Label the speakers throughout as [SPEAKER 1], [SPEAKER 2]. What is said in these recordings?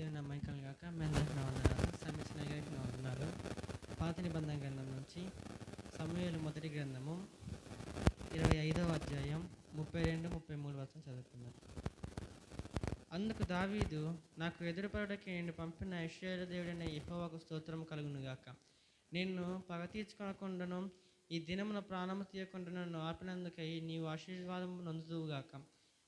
[SPEAKER 1] దేవుని నమ్మకాలు గాక మీ అందరికీ నా వందనాలు. సమీక్షణ గారికి నా వందనాలు. పాత నిబంధన గ్రంథం నుంచి సమూయేలు మొదటి గ్రంథము 25వ అధ్యాయం 32, 33 వచనం చదువుకున్నాం. అందుకు దావీదు, నాకు ఎదురుపడకి నేను పంపిన ఇశ్రాయేలు దేవుడైన యెహోవాకు స్తోత్రం కలుగును గాక. నిన్ను పగ తీర్చుకొనకుండాను ఈ దినమున ప్రాణము తీయకుండా నన్ను ఆపినందుకై నీవు ఆశీర్వాదము నొందుదువుగాక.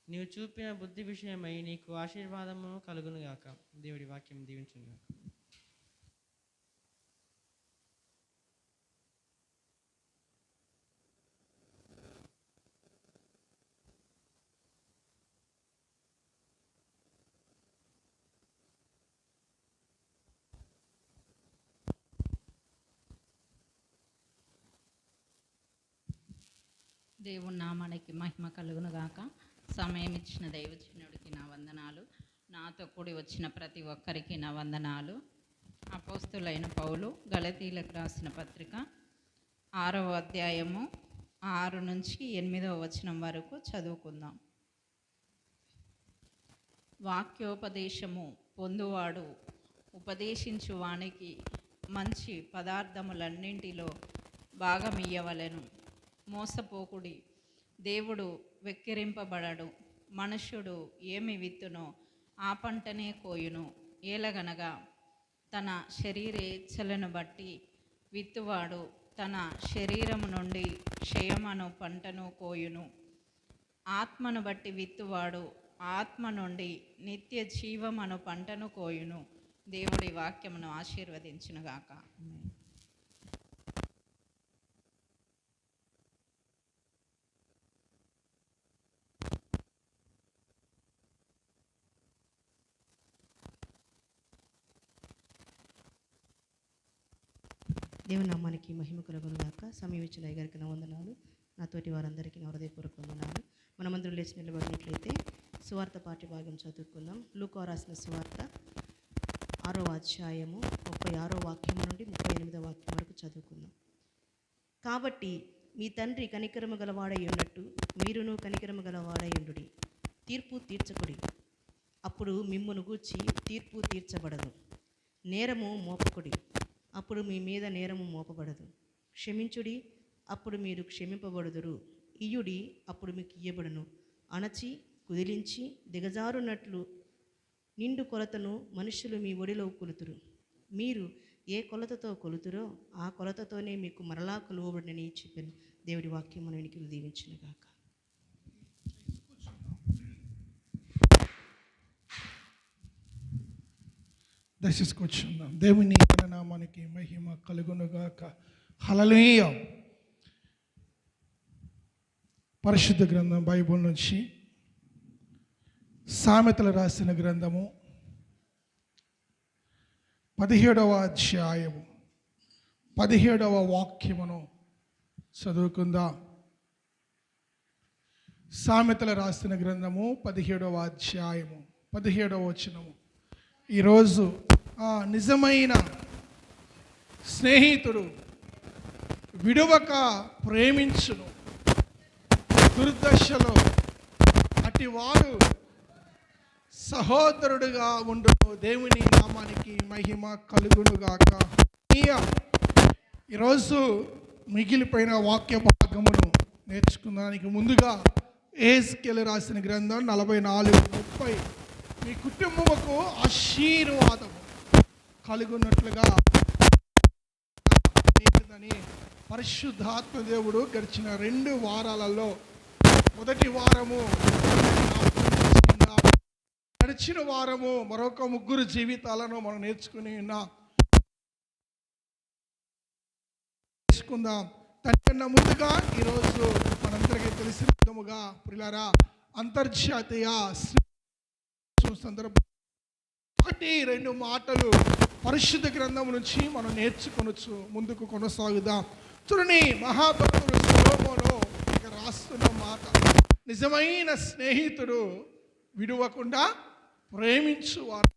[SPEAKER 1] నీవు చూపిన బుద్ధి విషయమై నీకు ఆశీర్వాదము కలుగునుగాక. దేవుడి వాక్యం దీవించును.
[SPEAKER 2] దేవుని నామానికి మహిమ కలుగును గాక. సమయం ఇచ్చిన దైవజనుడికి నా వందనాలు. నాతో కూడి వచ్చిన ప్రతి ఒక్కరికి నా వందనాలు. అపోస్తులైన పౌలు గలతీలకు రాసిన పత్రిక 6వ అధ్యాయము 6 నుంచి 8వ వచనం వరకు చదువుకుందాం. వాక్యోపదేశము పొందువాడు ఉపదేశించు వానికి మంచి పదార్థములన్నింటిలో భాగమియ్యవలెను. మోసపోకుడి, దేవుడు వెక్కిరింపబడడు. మనుష్యుడు ఏమి విత్తునో ఆ పంటనే కోయును. ఏలగనగా తన శరీరేచ్ఛలను బట్టి విత్తువాడు తన శరీరము నుండి క్షయమను పంటను కోయును. ఆత్మను బట్టి విత్తువాడు ఆత్మ నుండి నిత్య జీవమను పంటను కోయును. దేవుడి వాక్యమును ఆశీర్వదించునుగాక.
[SPEAKER 3] దేవుని నామానికి మహిమ కలుగును గాక. సమయం ఇచ్చిన అయ్యగారికి నా వందనాలు. నాతోటి వారందరికీ నా హృదయపూర్వక వందనాలు. మనమందరం లేచి నిలబడినట్లయితే సువార్త పాఠ్య భాగం చదువుకుందాం. లూకా రాసిన సువార్త 6వ అధ్యాయము 36వ వాక్యం నుండి 38వ వాక్యం వరకు చదువుకుందాం. కాబట్టి మీ తండ్రి కనికరము గలవాడై ఉన్నట్టు మీరును కనికరము గలవాడై ఉండుడి. తీర్పు తీర్చకుడి, అప్పుడు మిమ్మును గూర్చి తీర్పు తీర్చబడదు. నేరము మోపకుడి, అప్పుడు మీ మీద నేరము మోపబడదు. క్షమించుడి, అప్పుడు మీరు క్షమింపబడుదురు. ఇయ్యుడి, అప్పుడు మీకు ఇయ్యబడును. అణచి కుదిలించి దిగజారునట్లు నిండు కొలతను మనుషులు మీ ఒడిలో కొలుతురు. మీరు ఏ కొలతతో కొలుతురో ఆ కొలతతోనే మీకు మరలా కొలువబడినని చెప్పాను. దేవుడి వాక్యం మన వెనుకలు దీవించునుగాక.
[SPEAKER 4] దయచేసి కూర్చుందాం. దేవుని నామానికి మహిమ కలుగునుగాక. హల్లెలూయా. పరిశుద్ధ గ్రంథం బైబిల్ నుంచి సామెతలు రాసిన గ్రంథము 17వ అధ్యాయము 17వ వాక్యమును చదువుకుందాం. సామెతలు రాసిన గ్రంథము 17వ అధ్యాయము 17వ వచనము. ఈరోజు నిజమైన స్నేహితుడు విడువక ప్రేమించును, దుర్దశలో అటివాడు సహోదరుడుగా ఉండును. దేవుని నామానికి మహిమ కలుగునుగాక. ఈరోజు మిగిలిపోయిన వాక్య భాగమును నేర్చుకున్నానికి ముందుగా యెహెజ్కేలు రాసిన గ్రంథం 44:30 మీ కుటుంబముకు ఆశీర్వాదము కలుగున్నట్లుగా అని పరిశుద్ధాత్మ దేవుడు గడిచిన 2 వారాలలో మొదటి వారము గడిచిన వారము మరొక 3 జీవితాలను మనం నేర్చుకుందాం. దానికన్నా ముందుగా ఈరోజు మనందరికీ తెలిసిన విధముగా ప్రియులారా అంతర్జాతీయ సందర్భం 1-2 మాటలు పరిశుద్ధ గ్రంథం నుంచి మనం నేర్చుకొనొచ్చు. ముందుకు కొనసాగుదాం. చూడండి, మహాభక్తుడు సొలొమోను రాస్తున్న మాట, నిజమైన స్నేహితుడు విడువకుండా ప్రేమించువారు.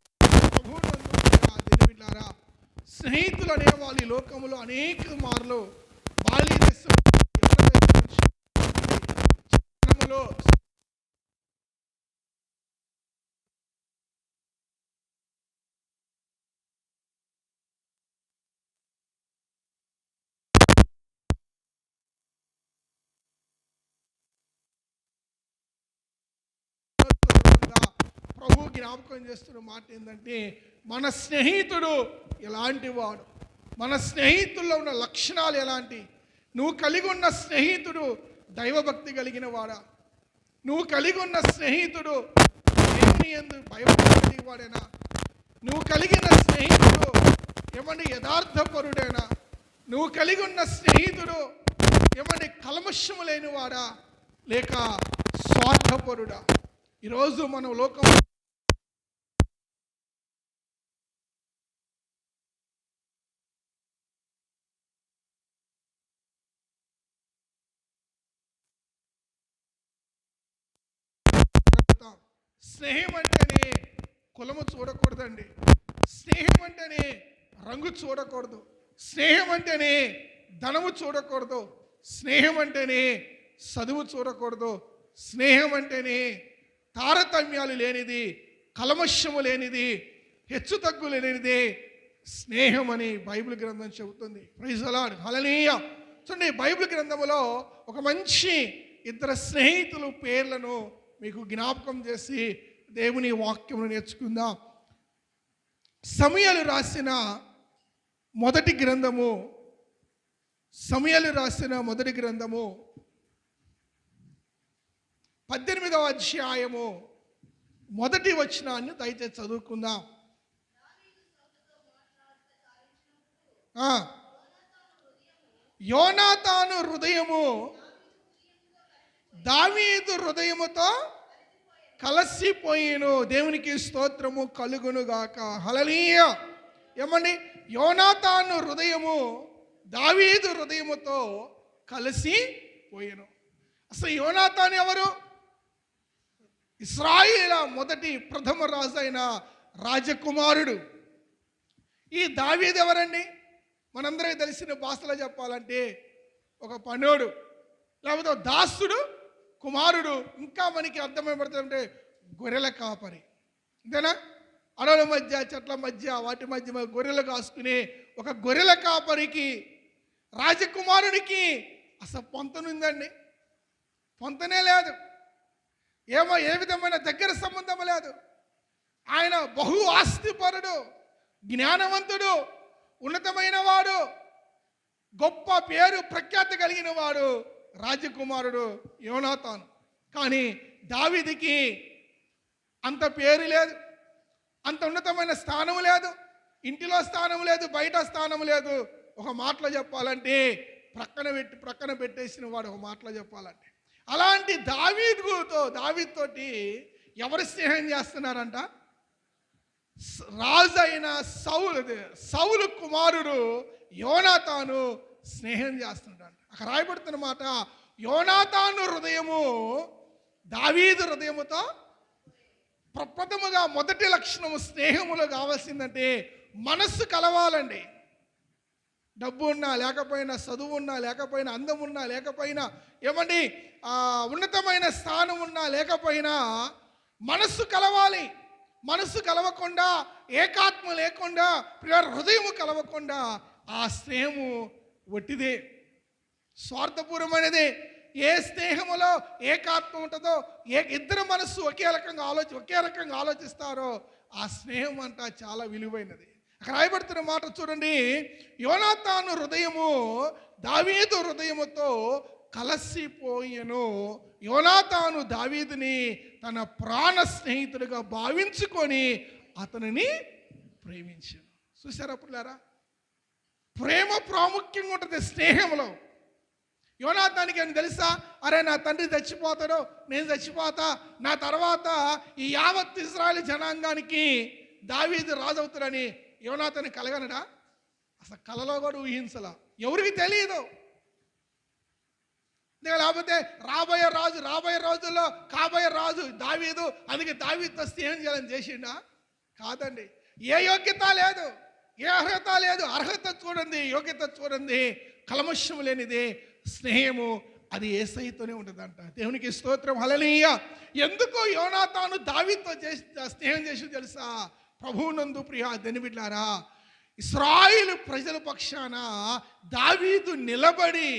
[SPEAKER 4] స్నేహితులు అనేవాళ్ళు ఈ లోకంలో అనేక మార్లు బాల్య దశలో జ్ఞాపకం చేస్తున్న మాట ఏంటంటే, మన స్నేహితుడు ఎలాంటి వాడు, మన స్నేహితుల్లో ఉన్న లక్షణాలు ఎలాంటి. నువ్వు కలిగి ఉన్న స్నేహితుడు దైవభక్తి కలిగిన వాడా? నువ్వు కలిగి ఉన్న స్నేహితుడు దేవుని యందు భయభక్తి కలిగిన వాడేనా? నువ్వు కలిగిన స్నేహితుడు ఏమంటే యథార్థపరుడేనా? నువ్వు కలిగి ఉన్న స్నేహితుడు ఏమంటే కల్మషము లేనివాడా లేక స్వార్థపరుడా? ఈరోజు మనం లోకం స్నేహం అంటేనే కులము చూడకూడదండి. స్నేహం అంటేనే రంగు చూడకూడదు. స్నేహం అంటేనే ధనము చూడకూడదు. స్నేహం అంటేనే చదువు చూడకూడదు. స్నేహం అంటేనే తారతమ్యాలు లేనిది, కల్మషము లేనిది, హెచ్చు తగ్గు లేనిది స్నేహం అని బైబిల్ గ్రంథం చెబుతుంది. ప్రైజ్ ది లార్డ్, హల్లెలూయా. చూడండి, బైబిల్ గ్రంథములో ఒక మంచి ఇద్దరు స్నేహితులు పేర్లను మీకు జ్ఞాపకం చేసి దేవుని వాక్యమును నేర్చుకుందాం. సమూయేలు రాసిన మొదటి గ్రంథము 18వ అధ్యాయము మొదటి వచనాన్ని దయచేసి చదువుకుందాం. యోనాతాను హృదయము దావీదు హృదయముతో కలసిపోయిను. దేవునికి స్తోత్రము కలుగును గాక, హల్లెలూయా. ఏమండి, యోనాతాను హృదయము దావీదు హృదయముతో కలిసిపోయెను. అసలు యోనాతాను ఎవరు? ఇశ్రాయేలు మొదటి ప్రథమ రాజు అయిన రాజకుమారుడు. ఈ దావీదు ఎవరండి? మనందరికీ తెలిసిన భాషలో చెప్పాలంటే ఒక పనోడు, లేకపోతే దాసుడు కుమారుడు. ఇంకా మనకి అర్థమైపడుతుందంటే గొర్రెల కాపరి. అంతేనా? అడవుల మధ్య, చెట్ల మధ్య, వాటి మధ్య గొర్రెలు కాసుకునే ఒక గొర్రెల కాపరికి రాజకుమారునికి అసలు పొంతనుందండి? పొంతనే లేదు. ఏ విధమైన దగ్గర సంబంధం లేదు. ఆయన బహు ఆస్తిపరుడు, జ్ఞానవంతుడు, ఉన్నతమైన వాడు, గొప్ప పేరు ప్రఖ్యాతి కలిగిన వాడు రాజకుమారుడు యోనాతాను. కానీ దావీదుకి అంత పేరు లేదు, అంత ఉన్నతమైన స్థానం లేదు, ఇంటిలో స్థానం లేదు, బయట స్థానం లేదు. ఒక మాటలో చెప్పాలంటే ప్రక్కన పెట్టేసిన వాడు. ఒక మాటలో చెప్పాలంటే అలాంటి దావీదుతోటి ఎవరు స్నేహం చేస్తున్నారంట? రాజు అయిన సౌలు కుమారుడు యోనాతాను స్నేహం చేస్తున్నాడంట. అక్కడ రాయబడుతున్న మాట, యోనాతాను హృదయము దావీదు హృదయముతో. ప్రప్రథముగా మొదటి లక్షణము స్నేహములో కావాల్సిందంటే మనస్సు కలవాలండి. డబ్బు ఉన్నా లేకపోయినా, చదువు ఉన్నా లేకపోయినా, అందం ఉన్నా లేకపోయినా, ఏమండి ఉన్నతమైన స్థానం ఉన్నా లేకపోయినా మనస్సు కలవాలి. మనస్సు కలవకుండా, ఏకాత్మ లేకుండా, హృదయము కలవకుండా ఆ స్నేహము ఒట్టిదే, స్వార్థపూర్వమైనదే. ఏ స్నేహములో ఏకాత్మ ఉంటుందో, ఇద్దరు మనస్సు ఒకే రకంగా ఆలోచిస్తారో ఆ స్నేహం అంతా చాలా విలువైనది. అక్కడ రాయబడుతున్న మాట చూడండి, యోనాతాను హృదయము దావీదు హృదయముతో కలసిపోయెను. యోనాతాను దావీదుని తన ప్రాణ స్నేహితుడిగా భావించుకొని అతనిని ప్రేమించాను. చూసారా అప్పుడులారా? ప్రేమ ప్రాముఖ్యంగా ఉంటుంది స్నేహంలో. యోనాతానికి అని తెలుసా, అరే నా తండ్రి చచ్చిపోతాడు, నేను చచ్చిపోతా, నా తర్వాత ఈ యావత్ ఇశ్రాయేలు జనాంగానికి దావీదు రాజు అవుతాడని యోనాతాను కలగనడా? అసలు కలలో కూడా ఊహించలా, ఎవరికి తెలియదు. లేకపోతే రాబోయే రోజుల్లో కాబోయే రాజు దావీదు, అందుకే దావీదుతో స్నేహం చేయాలని చేసిండా? కాదండి. ఏ యోగ్యత లేదు, ఏ అర్హత లేదు. అర్హత చూడండి, యోగ్యత చూడండి, కల్మషం లేనిది స్నేహము. అది యేసయ్యతోనే ఉంటుందంట. దేవునికి స్తోత్రం, హల్లెలూయా. ఎందుకు యోనాతాను దావీదుతో స్నేహం చేసి తెలుసా? ప్రభువునందు ప్రియ దెనిబిడ్లారా, ఇశ్రాయేలు ప్రజల పక్షాన దావీదు నిలబడి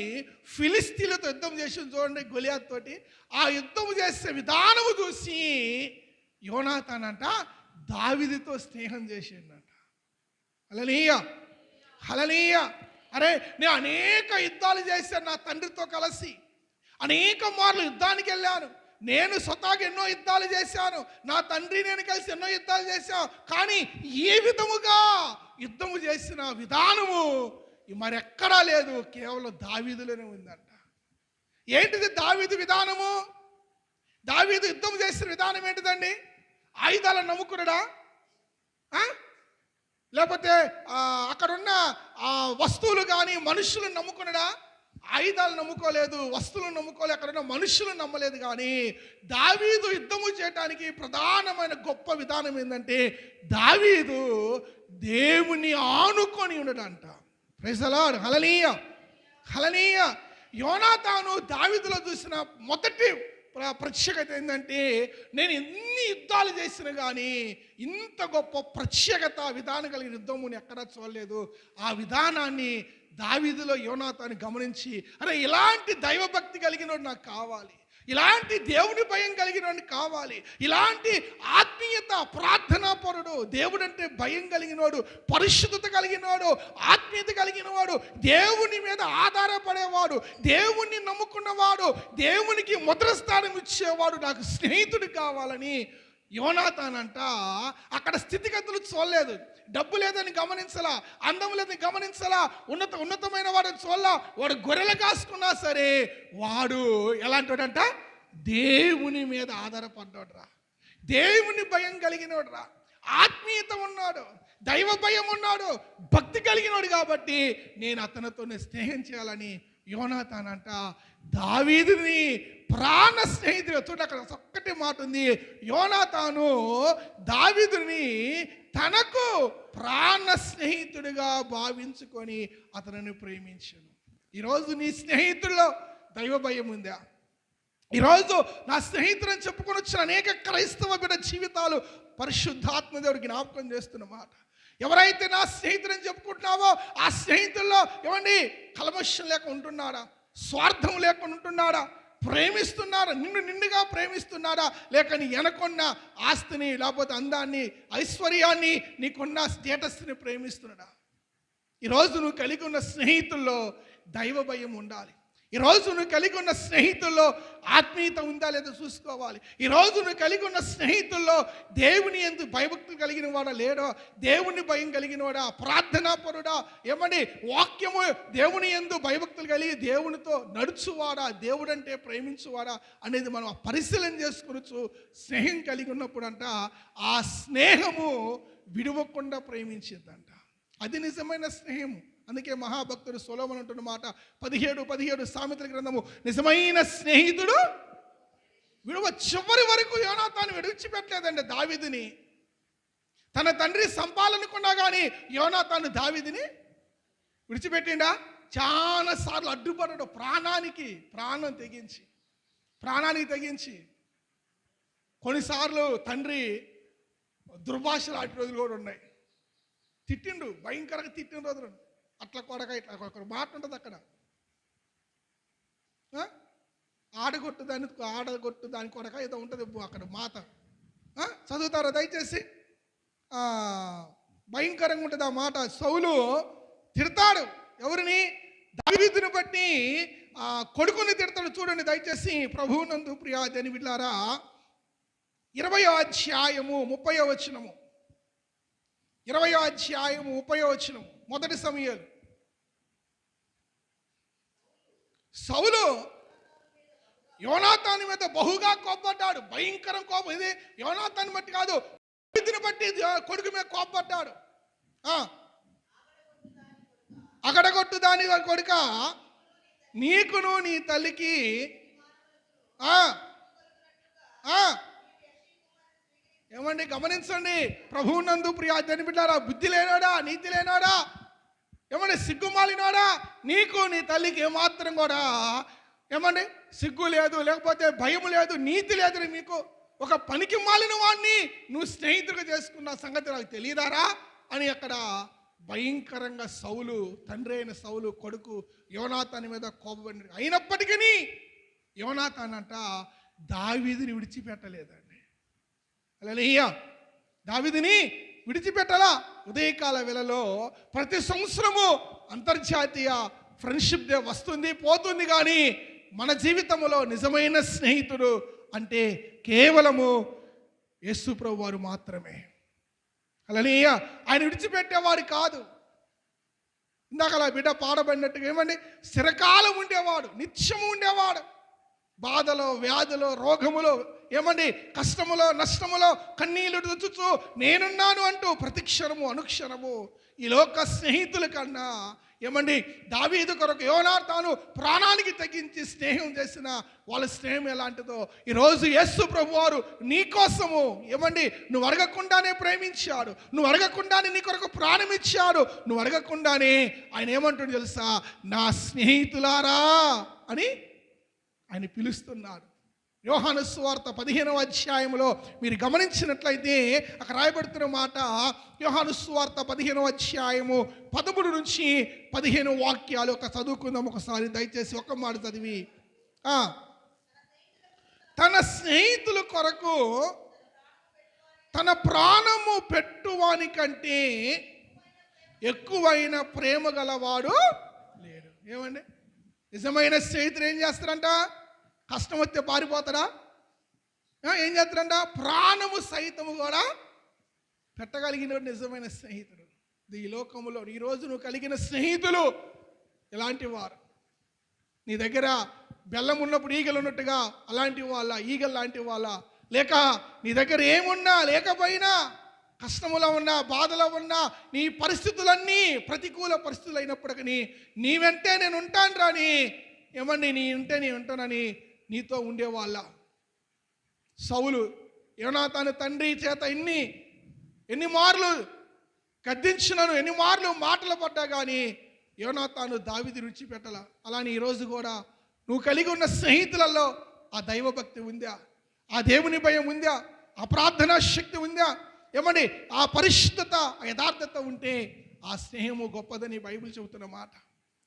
[SPEAKER 4] ఫిలిస్తీన్లతో యుద్ధం చేసి చూడండి, గొలియాత్ తోటి. ఆ యుద్ధం చేసే విధానము చూసి యోనాతానంట దావీదుతో స్నేహం చేసిండంట. హల్లెలూయా, హల్లెలూయా. అరే నేను అనేక యుద్ధాలు చేశాను నా తండ్రితో కలిసి, అనేక మార్లు యుద్ధానికి వెళ్ళాను, నేను స్వతహాగా ఎన్నో యుద్ధాలు చేశాను, నా తండ్రి నేను కలిసి ఎన్నో యుద్ధాలు చేశాను, కానీ ఏ విధముగా యుద్ధము చేసిన విధానము మరెక్కడా లేదు, కేవలం దావీదులోనే ఉందంట. ఏంటిది దావీదు విధానము? దావీదు యుద్ధం చేసిన విధానం ఏంటిదండి? ఆయుధాలను నమ్ముకున్నాడా? లేకపోతే అక్కడున్న వస్తువులు కానీ మనుషులను నమ్ముకున్నాడా? ఆయుధాలు నమ్ముకోలేదు, వస్తువులను నమ్ముకోలేదు, అక్కడున్న మనుషులను నమ్మలేదు. కానీ దావీదు యుద్ధము చేయడానికి ప్రధానమైన గొప్ప విధానం ఏంటంటే దావీదు దేవుని ఆనుకొని ఉండడంట. ప్రైజ్ ది లార్డ్, హల్లెలూయా, హల్లెలూయా. యోనాతాను దావీదులో చూసిన మొదటి ప్రత్యేకత ఏంటంటే నేను ఎన్ని యుద్ధాలు చేసినా కానీ ఇంత గొప్ప ప్రత్యేకత విధానం కలిగిన యుద్ధముని ఎక్కడా చూడలేదు. ఆ విధానాన్ని దావీదులో యోనాతాను గమనించి, అరే ఇలాంటి దైవభక్తి కలిగినోడు నాకు కావాలి, ఇలాంటి దేవుని భయం కలిగినోడు కావాలి, ఇలాంటి ఆత్మీయత, ప్రార్థనాపరుడు, దేవుడంటే భయం కలిగినోడు, పరిశుద్ధత కలిగినవాడు, ఆత్మీయత కలిగినవాడు, దేవుని మీద ఆధారపడేవాడు, దేవుణ్ణి నమ్ముకున్నవాడు, దేవునికి మొదటి స్థానం ఇచ్చేవాడు నాకు స్నేహితుడు కావాలని యోనాతానంట అక్కడ స్థితిగతులు చూడలేదు. డబ్బు లేదని గమనించలా, అందం లేదని గమనించలా, ఉన్నతమైన వాడని చూడలా. వాడు గొర్రెలు కాసుకున్నా సరే వాడు ఎలాంటివాడంట? దేవుని మీద ఆధారపడ్డాడురా, దేవుని భయం కలిగినోడురా, ఆత్మీయత ఉన్నాడు, దైవ భయం ఉన్నాడు, భక్తి కలిగినోడు. కాబట్టి నేను అతనితోనే స్నేహం చేయాలని యోనాతానంట దావీదుని ప్రాణ స్నేహితుడు. చూడండి అక్కడ ఒక్కటి మాట ఉంది, యోనాతాను దావీదుని తనకు ప్రాణ స్నేహితుడిగా భావించుకొని అతనిని ప్రేమించాను. ఈరోజు నీ స్నేహితుల్లో దైవ భయం ఉందా? ఈరోజు నా స్నేహితులని చెప్పుకొని వచ్చిన అనేక క్రైస్తవ బిడ్డ జీవితాలు పరిశుద్ధాత్మ దేవుడు జ్ఞాపకం చేస్తున్నమాట. ఎవరైతే నా స్నేహితులని చెప్పుకుంటున్నావో ఆ స్నేహితుల్లో ఏమండి కల్మషం లేక ఉంటున్నాడా? స్వార్థం లేకుండా ఉంటున్నాడా? ప్రేమిస్తున్నారా? నిన్నుగా ప్రేమిస్తున్నారా? లేక నీ వెనకున్న ఆస్తిని, లేకపోతే అందాన్ని, ఐశ్వర్యాన్ని, నీకున్న స్టేటస్ని ప్రేమిస్తున్నాడా? ఈరోజు నువ్వు కలిగి ఉన్న స్నేహితుల్లో దైవ భయం ఉండాలి. ఈరోజు నువ్వు కలిగి ఉన్న స్నేహితుల్లో ఆత్మీయత ఉందా లేదో చూసుకోవాలి. ఈరోజు నువ్వు కలిగి ఉన్న స్నేహితుల్లో దేవుని యందు భయభక్తులు కలిగిన వాడా లేడో, దేవుని భయం కలిగిన వాడా, ప్రార్థనాపరుడా, ఏమని వాక్యము దేవుని యందు భయభక్తులు కలిగి దేవునితో నడుచువాడా, దేవుడంటే ప్రేమించువాడా అనేది మనం పరిశీలన చేసుకోవచ్చు. స్నేహం కలిగి ఉన్నప్పుడు అంట ఆ స్నేహము విడవకుండా ప్రేమించేద్దంట. అది నిజమైన స్నేహము. అందుకే మహాభక్తుడు సొలొమోను అంటున్న మాట 17 సామెతల గ్రంథము, నిజమైన స్నేహితుడు విడువ. చివరి వరకు యోనాతాను విడిచిపెట్టలేదండి దావీదుని. తన తండ్రి సంపాలనుకున్నా కానీ యోనాతాను దావీదుని విడిచిపెట్టిండా? చాలా సార్లు అడ్డుపడ్డాడు, ప్రాణానికి తెగించి. కొన్నిసార్లు తండ్రి దుర్భాషలు ఆటి రోజులు కూడా ఉన్నాయి. తిట్టిండు, భయంకరంగా తిట్టిన రోజులు. అట్లా కొడక ఇట్లా ఒక మాట ఉంటుంది అక్కడ, ఆడగొట్టు దాని కొడక ఏదో ఉంటుంది అక్కడ మాట. చదువుతారా దయచేసి? భయంకరంగా ఉంటుంది ఆ మాట. సౌలు తిడతాడు ఎవరిని? దావీదుని బట్టి కొడుకుని తిడతాడు. చూడండి దయచేసి ప్రభువునందు ప్రియా దేని బిడ్డలారా, 20వ అధ్యాయము 30వ వచనము. 20వ అధ్యాయము 30వ వచనము. మొదటి సమూయేలు. సౌలు యోనాతాను మీద బహుగా కోపడ్డాడు, భయంకరం కోపం. ఇది యోనాతాను బట్టి కాదు, దావీదుని బట్టి కొడుకు మీద కోపడ్డాడు. అగడగొట్టు దాని కొడుక, నీకును నీ తల్లికి ఏమండి గమనించండి. ప్రభువునందు ప్రియా దేని బిడ్డారా, బుద్ధి లేనాడా, నీతి లేనాడా, ఏమండి సిగ్గుమాలినాడా? నీకు నీ తల్లికి ఏమాత్రం కూడా ఏమండి సిగ్గు లేదు, లేకపోతే భయం లేదు, నీతి లేదు. మీకు ఒక పనికి మాలిన వాడిని నువ్వు స్నేహితుడిగా చేసుకున్న సంగతి నాకు తెలియదారా అని అక్కడ భయంకరంగా సౌలు, తండ్రి అయిన సౌలు కొడుకు యోనాతాను మీద కోపపడి, అయినప్పటికీ యోనాతాను అంట దావీదుని విడిచిపెట్టలేదండి. హల్లెలూయా. దావీదుని విడిచిపెట్టాలా. ఉదయకాల వేళలో ప్రతి సంవత్సరము అంతర్జాతీయ ఫ్రెండ్షిప్ డే వస్తుంది పోతుంది, కానీ మన జీవితంలో నిజమైన స్నేహితుడు అంటే కేవలము యేసు ప్రభు వారు మాత్రమే. హల్లెలూయా. ఆయన విడిచిపెట్టేవాడు కాదు. ఇందాక అలా బిడ్డ పాడబడినట్టుగా ఏమండి, స్థిరకాలం ఉండేవాడు, నిత్యము ఉండేవాడు. బాధలో, వ్యాధిలో, రోగములో, ఏమండి, కష్టములో, నష్టములో కన్నీళ్లు రుచుచు నేనున్నాను అంటూ ప్రతిక్షణము అనుక్షణము ఈ లోక స్నేహితుల కన్నా ఏమండి దావీదు కొరకు యోనాతాను ప్రాణానికి తగ్గించి స్నేహం చేసిన వాళ్ళ స్నేహం ఎలాంటిదో ఈరోజు యేసు ప్రభు వారు నీ కోసము ఏమండి నువ్వు అడగకుండానే ప్రేమించాడు, నువ్వు అడగకుండానే నీ కొరకు ప్రాణం ఇచ్చాడు, నువ్వు అడగకుండానే ఆయన ఏమంటాడు తెలుసా, నా స్నేహితులారా అని ఆయన పిలుస్తున్నాడు. యోహాను సువార్త 15వ అధ్యాయంలో మీరు గమనించినట్లయితే అక్కడ రాయబడుతున్న మాట, యోహాను సువార్త 15వ అధ్యాయము 13 నుంచి 15 వాక్యాలు ఒక చదువుకుందాం ఒకసారి దయచేసి. ఒక మాట చదివి, తన స్నేహితుల కొరకు తన ప్రాణము పెట్టువాని కంటే ఎక్కువైన ప్రేమ గలవాడు లేడు. ఏమండి, నిజమైన స్నేహితుడు ఏం చేస్తారంట? కష్టం వస్తే పారిపోతాడా? ఏం చేస్తాడంట? ప్రాణము సైతము కూడా పెట్టగలిగిన నిజమైన స్నేహితుడు. ఈ లోకంలో ఈరోజు నువ్వు కలిగిన స్నేహితులు ఎలాంటి వారు? నీ దగ్గర బెల్లం ఉన్నప్పుడు ఈగలు ఉన్నట్టుగా అలాంటి వాళ్ళ, ఈగలు లాంటి వాళ్ళ, లేక నీ దగ్గర ఏమున్నా లేకపోయినా, కష్టములో ఉన్నా, బాధలో ఉన్నా, నీ పరిస్థితులన్నీ ప్రతికూల పరిస్థితులు అయినప్పటికీ నీ వెంటే నేను ఉంటాను రాని, ఏమండి నీ ఉంటే నీ ఉంటానని నీతో ఉండేవాళ్ళ. సౌలు యోనాతాను తండ్రి చేత ఎన్ని మార్లు గద్దించినను, ఎన్ని మార్లు మాటలు పడ్డా కానీ యోనాతాను దావీదు విడిచిపెట్టాల. అలానే ఈరోజు కూడా నువ్వు కలిగి ఉన్న స్నేహితులలో ఆ దైవభక్తి ఉందా, ఆ దేవుని భయం ఉందా, ఆ ప్రార్థనా శక్తి ఉందా, ఏమండి ఆ పరిశుద్ధత, ఆ యథార్థత ఉంటే ఆ స్నేహము గొప్పదని బైబిల్ చెబుతున్న మాట,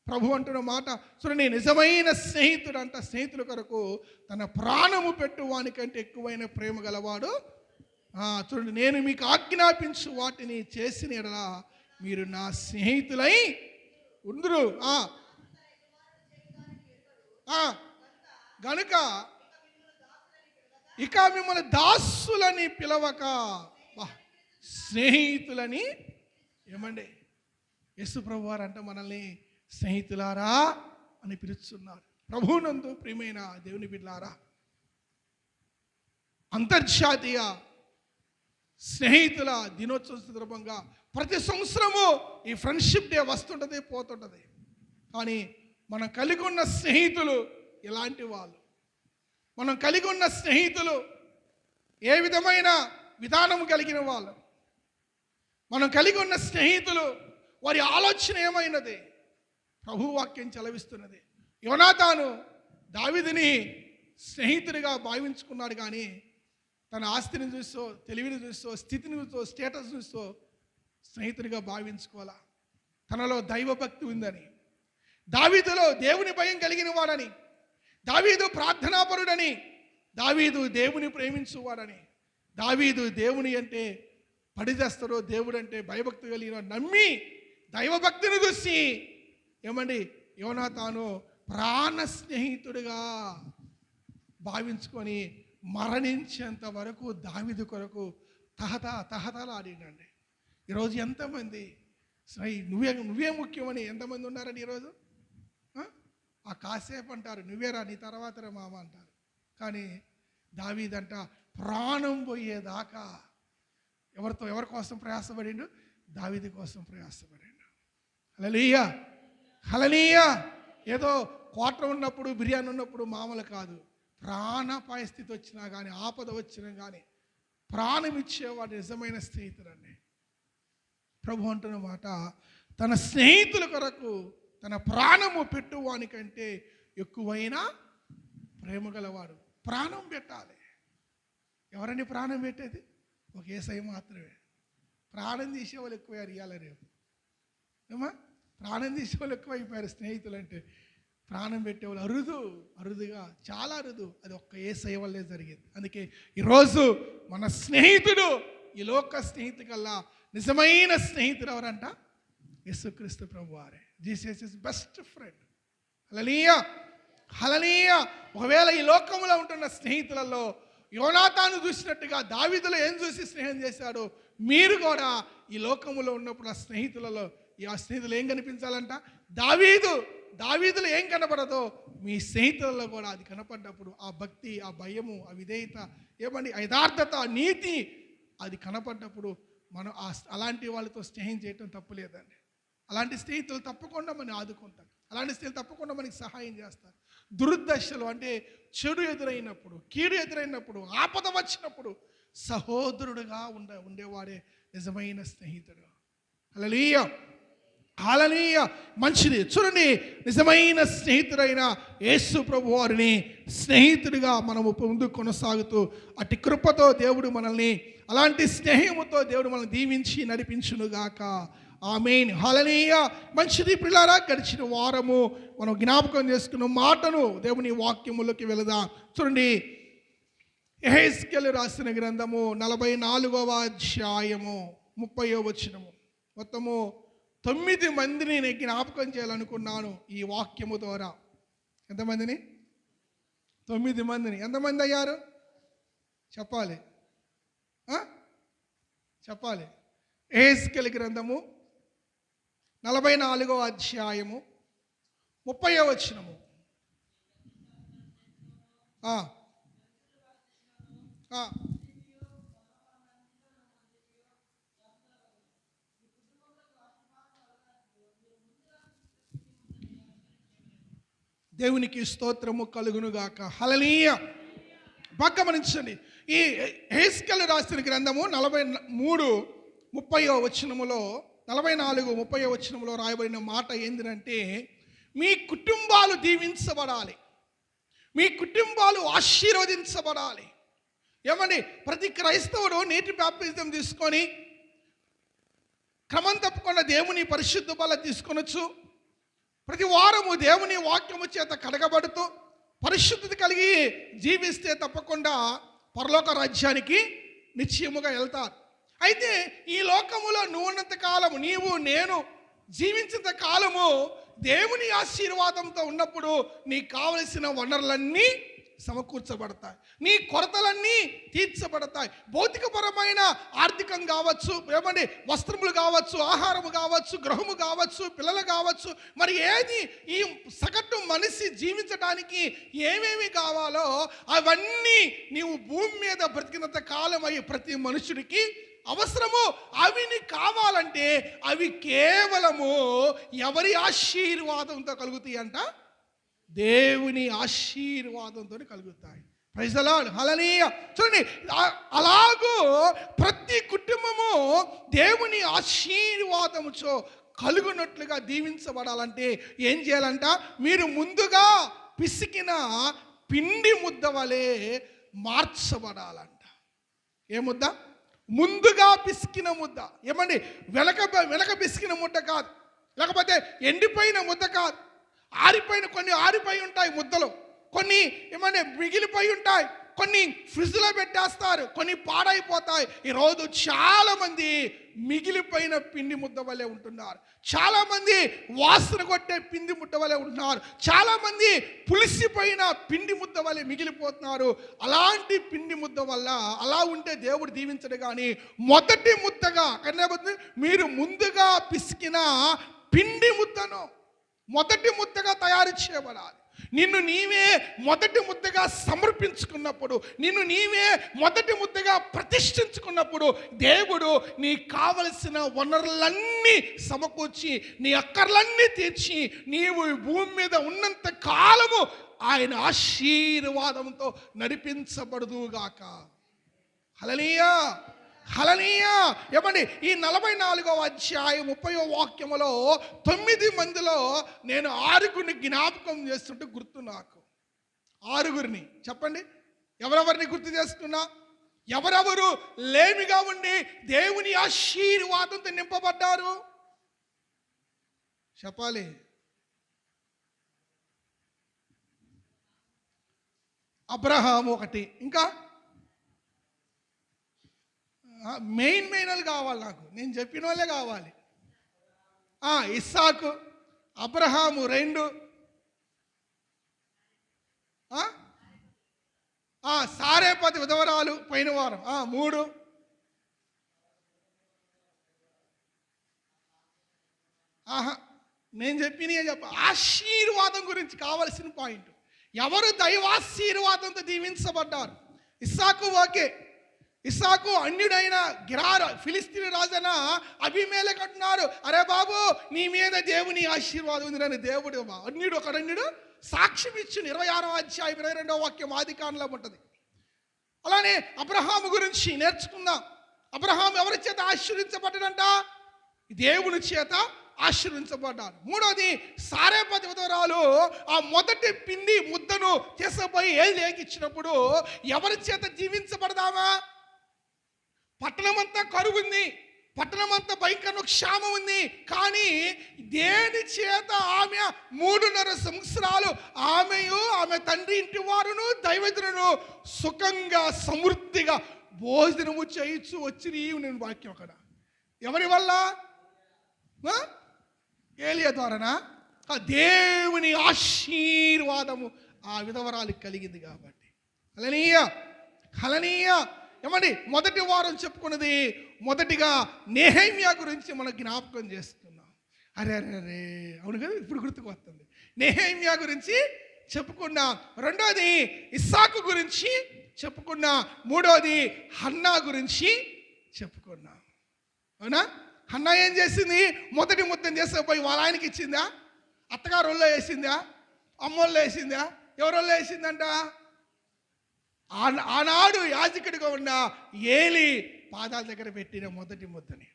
[SPEAKER 4] ప్రభు అంటున్న మాట. చూడండి, నిజమైన స్నేహితుడు అంట స్నేహితుల కొరకు తన ప్రాణము పెట్టువానికంటే ఎక్కువైన ప్రేమ గలవాడు. చూడండి, నేను మీకు ఆజ్ఞాపించు వాటిని చేసిన యెడల మీరు నా స్నేహితులై ఉందురు. గనుక ఇక మిమ్మల్ని దాసులని పిలవక స్నేహితులని, ఏమండి యేసు ప్రభు వారు అంట మనల్ని స్నేహితులారా అని పిలుస్తున్నారు. ప్రభువునందు ప్రియమైన దేవుని బిడ్డలారా, అంతర్జాతీయ స్నేహితుల దినోత్సవం సందర్భంగా ప్రతి సంవత్సరము ఈ ఫ్రెండ్షిప్ డే వస్తుంటుంది పోతుంటుంది. కానీ మనం కలిగి ఉన్న స్నేహితులు ఎలాంటి వాళ్ళు? మనం కలిగి ఉన్న స్నేహితులు ఏ విధమైన విధానం కలిగిన వాళ్ళు? మనం కలిగి ఉన్న స్నేహితులు వారి ఆలోచన ఏమైనది? ప్రభు వాక్యం చలవిస్తున్నది. యోనాతాను దావీదుని స్నేహితుడిగా భావించుకున్నాడు, కానీ తన ఆస్తిని చూస్తూ, తెలివిని చూస్తూ, స్థితిని చూస్తూ, స్టేటస్ చూస్తూ స్నేహితుడిగా భావించుకోవాలా. తనలో దైవభక్తి ఉందని, దావీదులో దేవుని భయం కలిగిన వాడని, దావీదు ప్రార్థనాపరుడని, దావీదు దేవుని ప్రేమించువాడని, దావీదు దేవుని అంటే పడిచేస్తాడో, దేవుడు అంటే భయభక్తి కలిగిన నమ్మి దైవభక్తిని చూసి ఏమండి యోనాతాను ప్రాణ స్నేహితుడిగా భావించుకొని మరణించేంత వరకు దావీదు కొరకు తహతలాడిండండి. ఈరోజు ఎంతమంది నువ్వే ముఖ్యమని ఎంతమంది ఉన్నారని ఈరోజు ఆ కాసేపు అంటారు, నువ్వేరా నీ తర్వాతరా మామ అంటారు. కానీ దావీదంట ప్రాణం పోయేదాకా ఎవరి కోసం ప్రయాసపడిండు? దావీదు కోసం ప్రయాసపడిండు. హల్లెలూయా, హల్లెలూయా. ఏదో క్వార్టర్ ఉన్నప్పుడు, బిర్యానీ ఉన్నప్పుడు మామూలు కాదు. ప్రాణాపాయ స్థితి వచ్చినా కానీ, ఆపద వచ్చినా కానీ ప్రాణం ఇచ్చేవాడు నిజమైన స్నేహితుడండి. ప్రభు అంటున్న మాట, తన స్నేహితుల కొరకు తన ప్రాణము పెట్టువానికంటే ఎక్కువైన ప్రేమ గలవాడు. ప్రాణం పెట్టాలి. ఎవరండి ప్రాణం పెట్టేది? ఒక యేసయ్య మాత్రమే. ప్రాణం తీసేవాళ్ళు ఎక్కువయ్యారు ఇవాళ రేపు. ఏమా ప్రాణం తీసేవాళ్ళు ఎక్కువైపోయారు స్నేహితులు అంటే. ప్రాణం పెట్టేవాళ్ళు అరుదుగా, చాలా అరుదు. అది ఒక్క యేసయ్య వల్లే జరిగింది. అందుకే ఈరోజు మన స్నేహితుడు, ఈ లోక స్నేహితు కల్లా నిజమైన స్నేహితుడు ఎవరంట? యేసుక్రీస్తు ప్రభువారే. Jesus is best friend. Hallelujah, hallelujah. ఒకవేళ ఈ లోకంలో ఉంటున్న స్నేహితులలో యోనాతాను చూసినట్టుగా దావీదులో ఏం చూసి స్నేహం చేశాడో, మీరు కూడా ఈ లోకములో ఉన్నప్పుడు ఆ స్నేహితులలో ఆ స్నేహితులు ఏం కనిపించాలంట? దావీదులో ఏం కనపడదో మీ స్నేహితులలో కూడా అది కనపడ్డప్పుడు ఆ భక్తి, ఆ భయము, ఆ విధేయత, ఏమండి ఆ యథార్థత, ఆ నీతి అది కనపడ్డప్పుడు మనం అలాంటి వాళ్ళతో స్నేహం చేయటం తప్పులేదండి. అలాంటి స్నేహితులు తప్పకుండా మనం ఆదుకుంటారు. అలాంటి స్నేహితులు తప్పకుండా మనకి సహాయం చేస్తారు. దుర్దశలు అంటే చెడు ఎదురైనప్పుడు, కీడు ఎదురైనప్పుడు, ఆపద వచ్చినప్పుడు సహోదరుడుగా ఉండేవాడే నిజమైన స్నేహితుడు. హల్లెలూయా, హల్లెలూయా. మంచిది. చూడండి, నిజమైన స్నేహితుడైన యేసు ప్రభు వారిని స్నేహితుడిగా మనము ముందుకు కొనసాగుతూ అటు కృపతో దేవుడు మనల్ని, అలాంటి స్నేహముతో దేవుడు మనల్ని దీవించి నడిపించునుగాక. ఆమేన్, హల్లెలూయా. మంచిది ప్రియులారా, గడిచిన వారము మనం జ్ఞాపకం చేసుకున్న మాటను దేవుని వాక్యములోకి వెళదాం. చూడండి, యెహెజ్కేలు రాసిన గ్రంథము 44వ అధ్యాయము 30వ వచనము. మొత్తము 9 మందిని నేను జ్ఞాపకం చేయాలనుకున్నాను ఈ వాక్యము ద్వారా. ఎంతమందిని? 9 మందిని. ఎంతమంది అయ్యారు చెప్పాలి, చెప్పాలి. యెహెజ్కేలు గ్రంథము 44వ అధ్యాయము 30వ వచనము. దేవునికి స్తోత్రము కలుగునుగాక. హల్లెలూయా. బాగా గమనించండి, ఈ యెహెజ్కేలు రాసిన గ్రంథము 43:30వ వచనములో, 44:30వ వచనములో రాయబడిన మాట ఏంటంటే, మీ కుటుంబాలు దీవించబడాలి, మీ కుటుంబాలు ఆశీర్వదించబడాలి. ఏమండి, ప్రతి క్రైస్తవుడు నీటి బాప్తిజం తీసుకొని క్రమం తప్పకుండా దేవుని పరిశుద్ధ బల తీసుకొనొచ్చు. ప్రతి వారము దేవుని వాక్యము చేత కడగబడుతూ పరిశుద్ధత కలిగి జీవిస్తే తప్పకుండా పరలోక రాజ్యానికి నిశ్చయముగా వెళ్తారు. అయితే ఈ లోకములో నువ్వు ఉన్నంత కాలము, నీవు నేను జీవించినంత కాలము దేవుని ఆశీర్వాదంతో ఉన్నప్పుడు నీకు కావలసిన వనరులన్నీ సమకూర్చబడతాయి, నీ కొరతలన్నీ తీర్చబడతాయి. భౌతికపరమైన ఆర్థికం కావచ్చు, ఏమండి వస్త్రములు కావచ్చు, ఆహారము కావచ్చు, గృహము కావచ్చు, పిల్లలు కావచ్చు, మరి ఏది ఈ సగటు మనిషి జీవించడానికి ఏమేమి కావాలో అవన్నీ నీవు భూమి మీద బ్రతికినంత కాలం అయ్యి ప్రతి మనుషుడికి అవసరము. అవి నీకు కావాలంటే అవి కేవలము ఎవరి ఆశీర్వాదంతో కలుగుతాయి అంట? దేవుని ఆశీర్వాదంతో కలుగుతాయి. ప్రైజ్ ది లార్డ్, హల్లెలూయా. చూడండి, అలాగూ ప్రతి కుటుంబము దేవుని ఆశీర్వాదముతో కలుగునట్లుగా దీవించబడాలంటే ఏం చేయాలంట? మీరు ముందుగా పిసికిన పిండి ముద్ద వలె మార్చబడాలంట. ఏ ముద్ద? ముందుగా పిసికిన ముద్ద. ఏమండి, వెనక పిసికిన ముద్ద కాదు, లేకపోతే ఎండిపోయిన ముద్ద కాదు. కొన్ని ఆరిపోయి ఉంటాయి ముద్దలు, కొన్ని ఏమంటే మిగిలిపోయి ఉంటాయి, కొన్ని ఫ్రిడ్జ్లో పెట్టేస్తారు, కొన్ని పాడైపోతాయి. ఈరోజు చాలామంది మిగిలిపోయిన పిండి ముద్ద వలె ఉంటున్నారు, చాలామంది వాసన కొట్టే పిండి ముద్ద వలె ఉంటున్నారు, చాలామంది పులిసిపోయిన పిండి ముద్ద వలె మిగిలిపోతున్నారు. అలాంటి పిండి ముద్ద వల్ల అలా ఉంటే దేవుడు దీవించడు. కానీ మొదటి ముద్దగా మీరు ముందుగా పిసికిన పిండి ముద్దను మొదటి ముద్దగా తయారు చేయబడాలి. నిన్ను నీవే మొదటి ముద్దగా సమర్పించుకున్నప్పుడు, నిన్ను నీవే మొదటి ముద్దగా ప్రతిష్ఠించుకున్నప్పుడు దేవుడు నీ కావలసిన వనరులన్నీ సమకూర్చి, నీ అక్కర్లన్నీ తీర్చి, నీవు భూమి మీద ఉన్నంత కాలము ఆయన ఆశీర్వాదంతో నడిపించబడుదుగాక. హల్లెలూయా, హల్లెలూయా. ఏమండి, ఈ 44వ అధ్యాయం 30వ వాక్యములో 9 మందిలో నేను 6గురిని జ్ఞాపకం చేస్తుంటే గుర్తు. నాకు 6గురిని చెప్పండి, ఎవరెవరిని గుర్తు చేస్తున్నా? ఎవరెవరు లేమిగా ఉండి దేవుని ఆశీర్వాదంతో నింపబడ్డారు చెప్పాలి. అబ్రహాము ఒకటి, ఇంకా మెయిన్ వాళ్ళు కావాలి నాకు, నేను చెప్పిన వాళ్ళే కావాలి. ఇస్సాకు, అబ్రహాము 2, సారేపతి విధవరాలు పోయిన వారం 3, నేను చెప్పిన ఆశీర్వాదం గురించి కావలసిన పాయింట్. ఎవరు దైవాశీర్వాదంతో దీవించబడ్డారు? ఇస్సాకు ఓకే, ఇస్సాకు అన్యుడైన గిరారు ఫిలిస్తీన్ రాజైన అబీమెలెకు అంటున్నారు, అరే బాబు నీ మీద దేవుని ఆశీర్వాదం ఉందని. దేవుడు అన్యుడు సాక్ష్యం ఇచ్చిన 26వ అధ్యాయం 22వ వాక్యం ఆదికాండంలో ఉంటుంది. అలానే అబ్రహాము గురించి నేర్చుకుందాం. అబ్రహాం ఎవరి చేత ఆశీర్వించబడ్డాడంట? దేవుని చేత ఆశీర్వించబడ్డాడు. 3వది సారేపతి విధవరాలు ఆ మొదటి పిండి ముద్దను తీసుకుపోయి ఏలియాకి ఇచ్చినప్పుడు ఎవరి చేత జీవించబడదామా? పట్టణమంతా కరువు ఉంది, పట్టణమంతా భయంకర క్షామం ఉంది, కానీ దేని చేత ఆమె 3.5 సంవత్సరాలు ఆమెయు ఆమె తండ్రి ఇంటి వారును దైవజనులను సుఖంగా సమృద్ధిగా భోజనము చేయించు వచ్చి నేను వాక్యం అక్కడ. ఎవరి వల్ల? ఏలియా ద్వారానా? దేవుని ఆశీర్వాదము ఆ విధవరాలకు కలిగింది కాబట్టి. హల్లెలూయా. ఏమండి, మొదటి వారం చెప్పుకున్నది మొదటిగా నెహెమ్యా గురించి మనం జ్ఞాపకం చేస్తున్నాం. అరే అవును కదా, ఇప్పుడు గుర్తుకు వస్తుంది. నెహెమ్యా గురించి చెప్పుకున్నాం. 2వది ఇస్సాకు గురించి చెప్పుకున్నాం. 3వది హన్నా గురించి చెప్పుకున్నాం. అవునా? హన్నా ఏం చేసింది? మొదటి ముద్దను చేసకపోయి వాళ్ళ ఆయనకి ఇచ్చిందా? అత్తగారు ఒళ్ళో వేసిందా? అమ్మోళ్ళో వేసిందా? ఎవరోళ్ళో వేసిందంట? ఆనాడు యాజకుడిగా ఉన్న ఏలి పాదాల దగ్గర పెట్టిన మొదటి ముద్దని.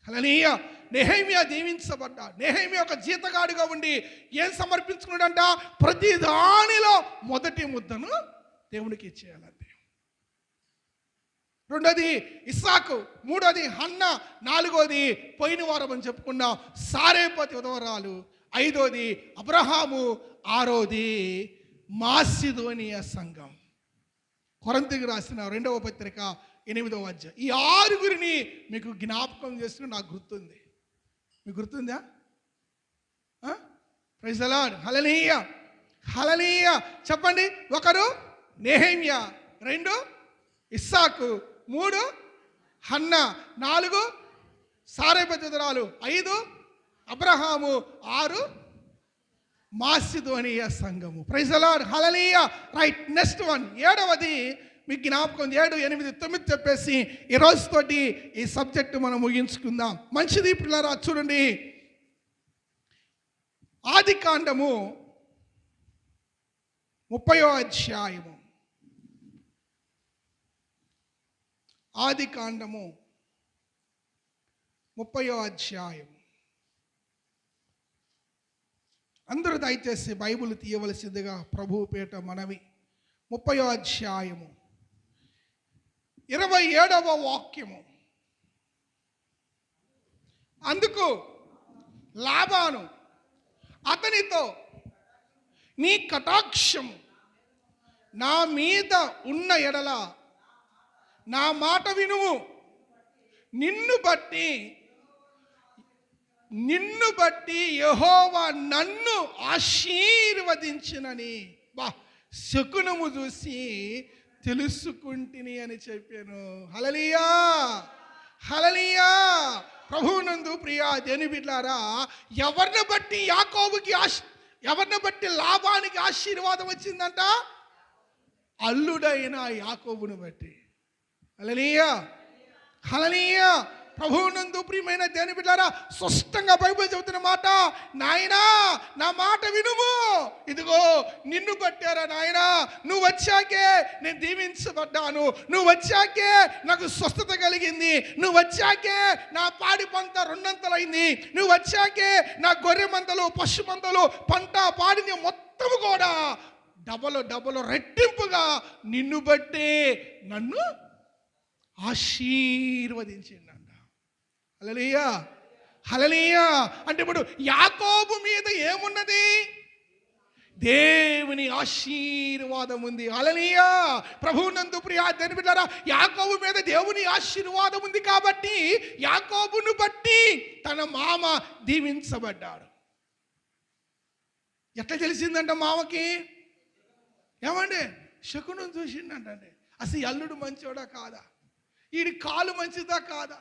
[SPEAKER 4] హల్లెలూయా. నెహెమ్యా దీవించబడ్డా. నెహెమ్యా ఒక జీతగాడిగా ఉండి ఏం సమర్పించుకున్నాడంట? ప్రతి దానిలో మొదటి ముద్దను దేవునికి ఇచ్చేయాలంతే. 2వది ఇస్సాకు, 3వది హన్నా, 4వది పోయిన వారం అని చెప్పుకున్నాం సారేపతి విధవరాలు, 5వది అబ్రహాము, 6వది మాసిదోనియా సంఘం. కొరింథీయులకు రాసిన 2వ పత్రిక 8వ అధ్యాయం. ఈ 6గురిని మీకు జ్ఞాపకం చేస్తున్న నాకు గుర్తుంది. మీకు గుర్తుందా? Praise the lord. హల్లెలూయా. చెప్పండి. 1 నెహెమ్యా, 2 ఇస్సాకు, 3 హన్నా, 4 సారేపతి విధవరాలు, 5 అబ్రహాము, 6 మాసిదోనియా సంఘము. Praise the lord. Hallelujah. Right. Next one 7వది మీకు జ్ఞాపకం. 7, 8, 9 చెప్పేసి ఈ రోజుతోటి ఈ సబ్జెక్టు మనం ముగించుకుందాం. మంచిది పిల్లరా, చూడండి. ఆదికాండము 30వ అధ్యాయము. ఆదికాండము 30వ అధ్యాయం. అందరూ దయచేసి బైబిల్ తీయవలసిందిగా ప్రభువు పేట మనవి. 30వ అధ్యాయము 27వ వాక్యము. అందుకు లాబాను అతనితో, నీ కటాక్షము నా మీద ఉన్న ఎడల నా మాట వినుము, నిన్ను బట్టి యెహోవా నన్ను ఆశీర్వదించినని శకునము చూసి తెలుసుకుంటిని అని చెప్పాను. హల్లెలూయా. ప్రభువునందు ప్రియా దేని బిడ్డలారా, ఎవరిని బట్టి లాబానికి ఆశీర్వాదం వచ్చిందంట? అల్లుడైన యాకోబును బట్టి. హల్లెలూయా. ప్రభువునందు ప్రియమైన దేని బిడ్డలారా, స్పష్టంగా బైబిల్ చెబుతున్న మాట, నాయనా నా మాట వినుము, ఇదిగో నిన్ను బట్టారా నాయనా, నువ్వు వచ్చాకే నేను దీవించబడ్డాను, నువ్వు వచ్చాకే నాకు స్వస్థత కలిగింది, నువ్వు వచ్చాకే నా పాడి పంట 2 అంతలైంది, నువ్వు వచ్చాకే నా గొర్రె మందలు పశు మందలు పంట పాడిని మొత్తం కూడా డబలు రెట్టింపుగా నిన్ను బట్టే నన్ను ఆశీర్వదించిందంట. హల్లెలూయా. అంటే ఇప్పుడు యాకోబు మీద ఏమున్నది? దేవుని ఆశీర్వాదం ఉంది. హల్లెలూయా. ప్రభువునందు ప్రియ దేవుని బిడ్డలారా, యాకోబు మీద దేవుని ఆశీర్వాదం ఉంది కాబట్టి యాకోబును బట్టి తన మామ దీవించబడ్డాడు. ఎట్లా తెలిసిందంట మామకి? ఏమండి, శకునం చూసిండంటే అసలు ఈ అల్లుడు మంచోడా కాదా, వీడి కాలు మంచిదా కాదా?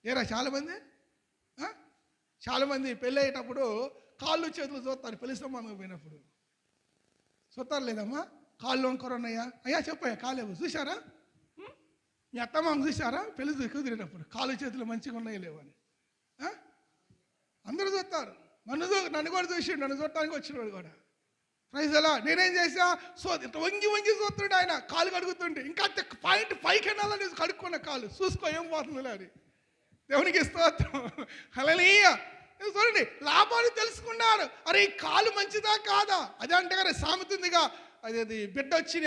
[SPEAKER 4] ఏరా చాలామంది పెళ్ళి అయ్యేటప్పుడు కాళ్ళు చేతులు చూస్తారు. పెళ్లి సంబంధం పోయినప్పుడు చూస్తారు లేదమ్మా, కాళ్ళు వంకరు ఉన్నాయా? అయ్యా చెప్పయ్యా కాలేవు చూసారా? మీ అత్తమ్మ చూసారా? పెళ్లి కుదిరేటప్పుడు కాళ్ళు చేతులు మంచిగా ఉన్నాయో లేవని అందరూ చూస్తారు. నన్ను కూడా చూసి నన్ను చూడటానికి వచ్చినవాడు కూడా. ప్రైజ్ అలా. నేనేం చేసా, వంగి చూస్తుండే ఆయన, కాలు కడుగుతుండే. ఇంకా పాయింట్ 5 కెనాలని కడుక్కున్న కాలు చూసుకో ఏం పోతుందిలే అని. దేవునికి స్తోత్రం. హల్లెలూయా. చూడండి, లాభాలు తెలుసుకున్నారు. అరే ఈ కాలు మంచిదా కాదా? అదే అంటే కదా సామెత ఉందిగా, అది బిడ్డ వచ్చిన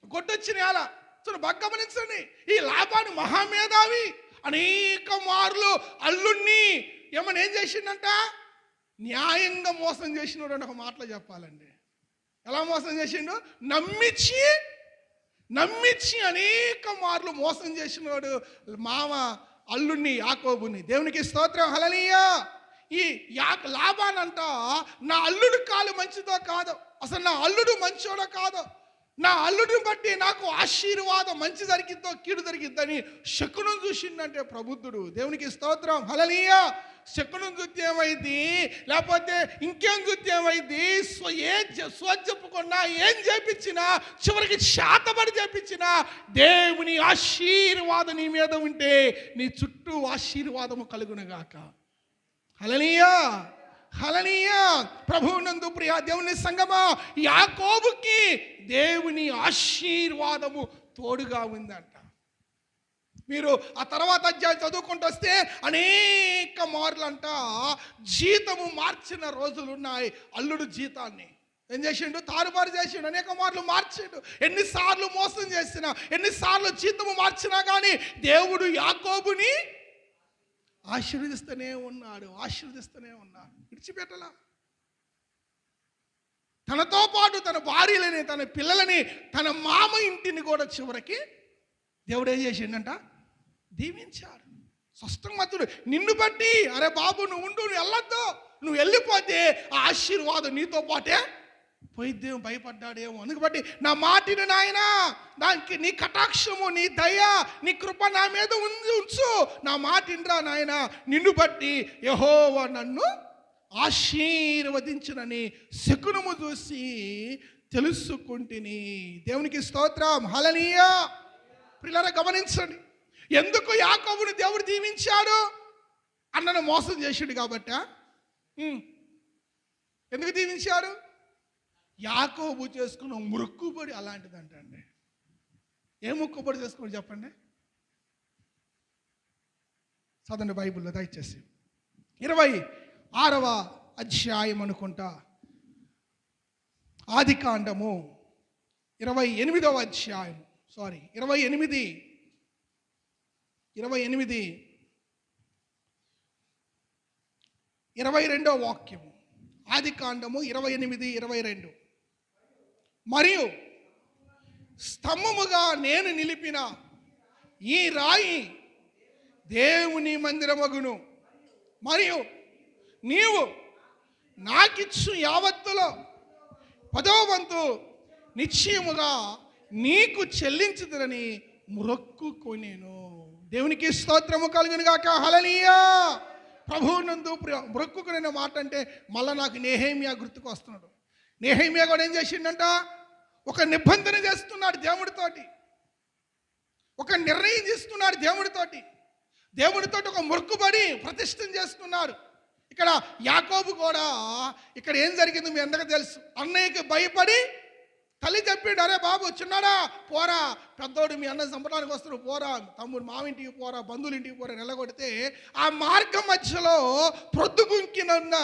[SPEAKER 4] గొడ్డొచ్చిన ఎలా. చూడండి, బాగా గమనించండి. ఈ లాభాన్ని మహామేధావి అనేక మార్లు అల్లుణ్ణి ఏమని ఏం చేసిండంట? న్యాయంగా మోసం చేసినాడు అని ఒక మాటలో చెప్పాలండి. ఎలా మోసం చేసిండు? నమ్మించి అనేక మార్లు మోసం చేసినాడు మామ అల్లుణ్ణి యాకోబుని. దేవునికి స్తోత్రం. హల్లెలూయా. ఈ లాభానంట నా అల్లుడు కాలు మంచిదో కాదో, అసలు నా అల్లుడు మంచోడో కాదో, నా అల్లుడిని బట్టి నాకు ఆశీర్వాదం మంచి జరిగిద్దో కీడు జరిగిద్దని శకునం చూసిందంటే ప్రబుద్ధుడు. దేవునికి స్తోత్రం. హల్లెలూయా. శకునం చూస్తే ఏమైంది, లేకపోతే ఇంకేం చూస్తే ఏమైంది? చెప్పుకున్నా ఏం చేపించినా చివరికి శాతపడి చేపించినా దేవుని ఆశీర్వాదం నీ మీద ఉంటే నీ చుట్టూ ఆశీర్వాదము కలుగునుగాక. హల్లెలూయా. హల్లెలూయా. ప్రభువునందు ప్రియ దేవుని సంగమా, యాకోబుకి దేవుని ఆశీర్వాదము తోడుగా ఉందంట. మీరు ఆ తర్వాత అధ్యాయం చదువుకుంటూ వస్తే అనేక మార్లంట జీతము మార్చిన రోజులు ఉన్నాయి. అల్లుడు జీతాన్ని ఏం చేసిండు? తారుమారు చేసిండు. అనేక మార్లు మార్చిండు. ఎన్నిసార్లు మోసం చేసినా, ఎన్నిసార్లు జీతము మార్చినా కానీ దేవుడు యాకోబుని ఆశీర్వదిస్తూనే ఉన్నాడు. విడిచిపెట్టలా. తనతో పాటు తన భార్యలని, తన పిల్లలని, తన మామ ఇంటిని కూడా చివరికి దేవుడు ఏం చేసిండంట? దీవించాడు. స్పష్టమతుడు నిన్ను బట్టి, అరే బాబు నువ్వు ఉండు, నువ్వు వెళ్ళొద్దు, నువ్వు వెళ్ళిపోతే ఆ ఆశీర్వాదం నీతో పాటే పోయిద్దేమో భయపడ్డాడేమో. అందుకు నా మాటిని నాయన, దానికి నీ కటాక్షము, నీ దయ, నీ కృప నా మీద ఉంచు, నా మాటిండ్రా నాయన, నిన్ను బట్టి యెహోవా నన్ను ఆశీర్వదించునని శకునము చూసి తెలుసుకుంటుని. దేవునికి స్తోత్రం. హల్లెలూయా. పిల్లలు గమనించండి, ఎందుకు యాకోబుని దేవుడు దీవించాడు? అన్నను మోసం చేసాడు కాబట్టి. ఎందుకు దీవించాడు? యాకోబు చేసుకున్న మొక్కుబడి అలాంటిదంటండి. ఏ మొక్కుబడి చేసుకోండి చెప్పండి. చదండి బైబిల్లో దయచేసి 26వ అధ్యాయం అనుకుంటా, ఆదికాండము 28వ అధ్యాయం, 28 22వ వాక్యము. ఆదికాండము 28:22. మరియు స్తంభముగా నేను నిలిపిన ఈ రాయి దేవుని మందిరమగును, మరియు నీవు నాకిచ్చు యావత్తులో 10వ వంతు నిశ్చయముగా నీకు చెల్లించుదునని మొక్కుకొనెను. దేవునికి స్తోత్రము కలుగును గాక. హల్లెలూయా. ప్రభువునందు మొక్కుకునే మాట అంటే మళ్ళీ నాకు నెహెమ్యా గుర్తుకు వస్తున్నాడు. నెహెమ్యా కూడా ఏం చేసిండంట? ఒక నిబంధన చేస్తున్నాడు దేవుడితోటి, ఒక నిర్ణయం చేస్తున్నాడు దేవుడితోటి ఒక మొక్కుబడి ప్రతిష్టం చేస్తున్నాడు. ఇక్కడ యాకోబు కూడా ఇక్కడ ఏం జరిగింది మీ అందరికీ తెలుసు. అన్నయ్యకి భయపడి తల్లి చెప్పిండు, అరే బాబు చిన్నాడా పోరా, పెద్దోడు మీ అన్న చంపడానికి వస్తున్నాడు, పోరా, తమ్ముడు మావింటికి పోరా, బంధువులింటికి పోరా నిలగొడితే ఆ మార్గం మధ్యలో ప్రొద్దుగుంకినన్న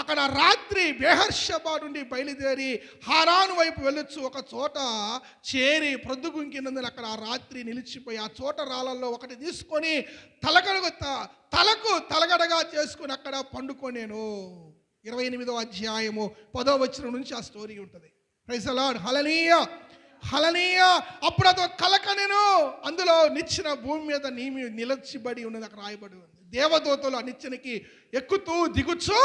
[SPEAKER 4] అక్కడ రాత్రి బెహర్షబా నుండి బయలుదేరి హారాను వైపు వెళ్ళొచ్చు. ఒక చోట చేరి ప్రొద్దుగుంకినందున అక్కడ ఆ రాత్రి నిలిచిపోయి ఆ చోట రాళ్ళల్లో ఒకటి తీసుకొని తలకు తలగడగా చేసుకుని అక్కడ పండుకొనేను. 28వ అధ్యాయము 10వ వచనం నుంచి ఆ స్టోరీ ఉంటుంది. Praise the lord. Hallelujah, hallelujah. అప్పుడు అదో కలకనెను, అందులో నిచ్చెన భూమి మీద నిలచిబడి ఉన్నది, అక్కడ రాయబడి ఉంది. దేవదూతలు ఆ నిచ్చెనకి ఎక్కుతూ దిగుచూ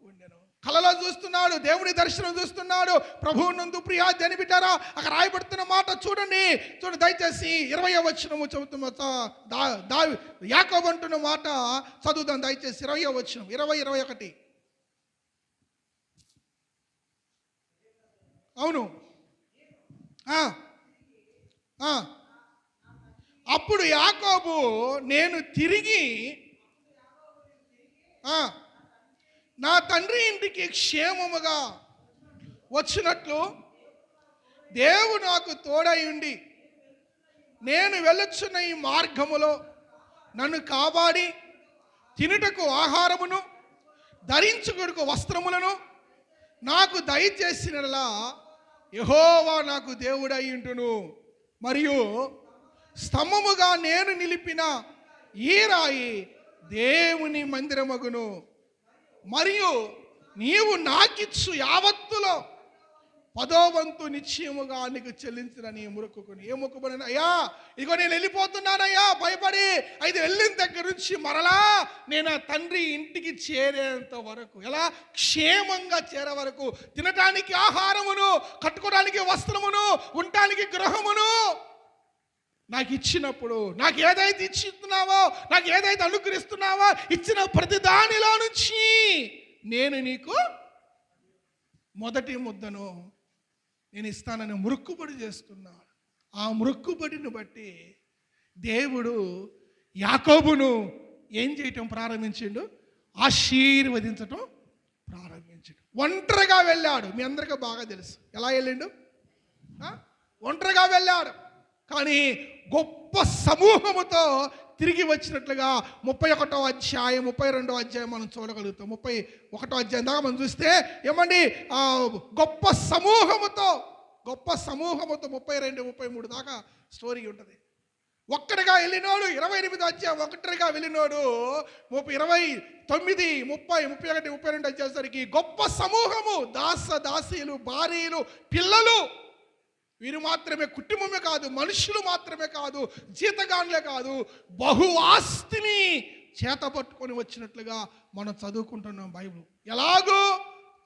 [SPEAKER 4] ఉండెను. కలలో చూస్తున్నాడు, దేవుని దర్శనం చూస్తున్నాడు. ప్రభువు నందు ప్రియా దేని బిడ్డారా, అక్కడ రాయబడుతున్న మాట చూడండి దయచేసి 20వ వచనము చదువుతున్న యాకోబు అంటున్న మాట చదువుదాం దయచేసి. 20వ వచనం 20-21. అవును. అప్పుడు యాకోబు నేను తిరిగి నా తండ్రి ఇంటికి క్షేమముగా వచ్చినట్లు దేవుడు నాకు తోడై ఉండి నేను వెళ్ళొచ్చున్న ఈ మార్గములో నన్ను కాపాడి తినుటకు ఆహారమును ధరించుకొనుటకు వస్త్రములను నాకు దయచేసినలా యెహోవా నాకు దేవుడై ఉంటును. మరియు స్తంభముగా నేను నిలిపిన ఈ రాయి దేవుని మందిరమగును. మరియు నీవు నాకిచ్చు యావత్తులో 10వ వంతు నిశ్చయముగా నీకు చెల్లించినని మొక్కుకుని. ఏ మొక్కుబడి? అయ్యా ఇదిగో నేను వెళ్ళిపోతున్నానయ్యా భయపడి. అయితే వెళ్ళిన దగ్గర నుంచి మరలా నేను ఆ తండ్రి ఇంటికి చేరేంత వరకు, ఎలా క్షేమంగా చేరే వరకు, తినటానికి ఆహారమును, కట్టుకోవడానికి వస్త్రమును, ఉండటానికి గృహమును నాకు ఇచ్చినప్పుడు, నాకు ఏదైతే ఇస్తున్నావో, నాకు ఏదైతే అనుగ్రహిస్తున్నావో, ఇచ్చిన ప్రతి దానిలో నుంచి నేను నీకు మొదటి ముద్దను నేను ఇస్తానని మొక్కుబడి చేస్తున్నాను. ఆ మొక్కుబడిని బట్టి దేవుడు యాకోబును ఏం చేయటం ప్రారంభించిండు? ఆశీర్వదించటం ప్రారంభించాడు. ఒంటరిగా వెళ్ళాడు. మీ అందరికీ బాగా తెలుసు ఎలా వెళ్ళిండు. ఒంటరిగా వెళ్ళాడు, కానీ గొప్ప సమూహముతో తిరిగి వచ్చినట్లుగా 31వ అధ్యాయం 32వ అధ్యాయం మనం చూడగలుగుతాం. 31వ అధ్యాయం దాకా మనం చూస్తే ఏమండి గొప్ప సమూహముతో 32, 33 దాకా స్టోరీ ఉంటుంది. ఒక్కడిగా వెళ్ళినోడు 28వ అధ్యాయం ఒక్కటిగా వెళ్ళినోడు 29, 30, 31, 32 వచ్చేసరికి గొప్ప సమూహము, దాసీలు, భార్యలు, పిల్లలు, వీరు మాత్రమే, కుటుంబమే కాదు, మనుషులు మాత్రమే కాదు, జీతగానులే కాదు, బహు ఆస్తిని చేతపట్టుకొని వచ్చినట్లుగా మనం చదువుకుంటున్నాం బైబిల్. ఎలాగో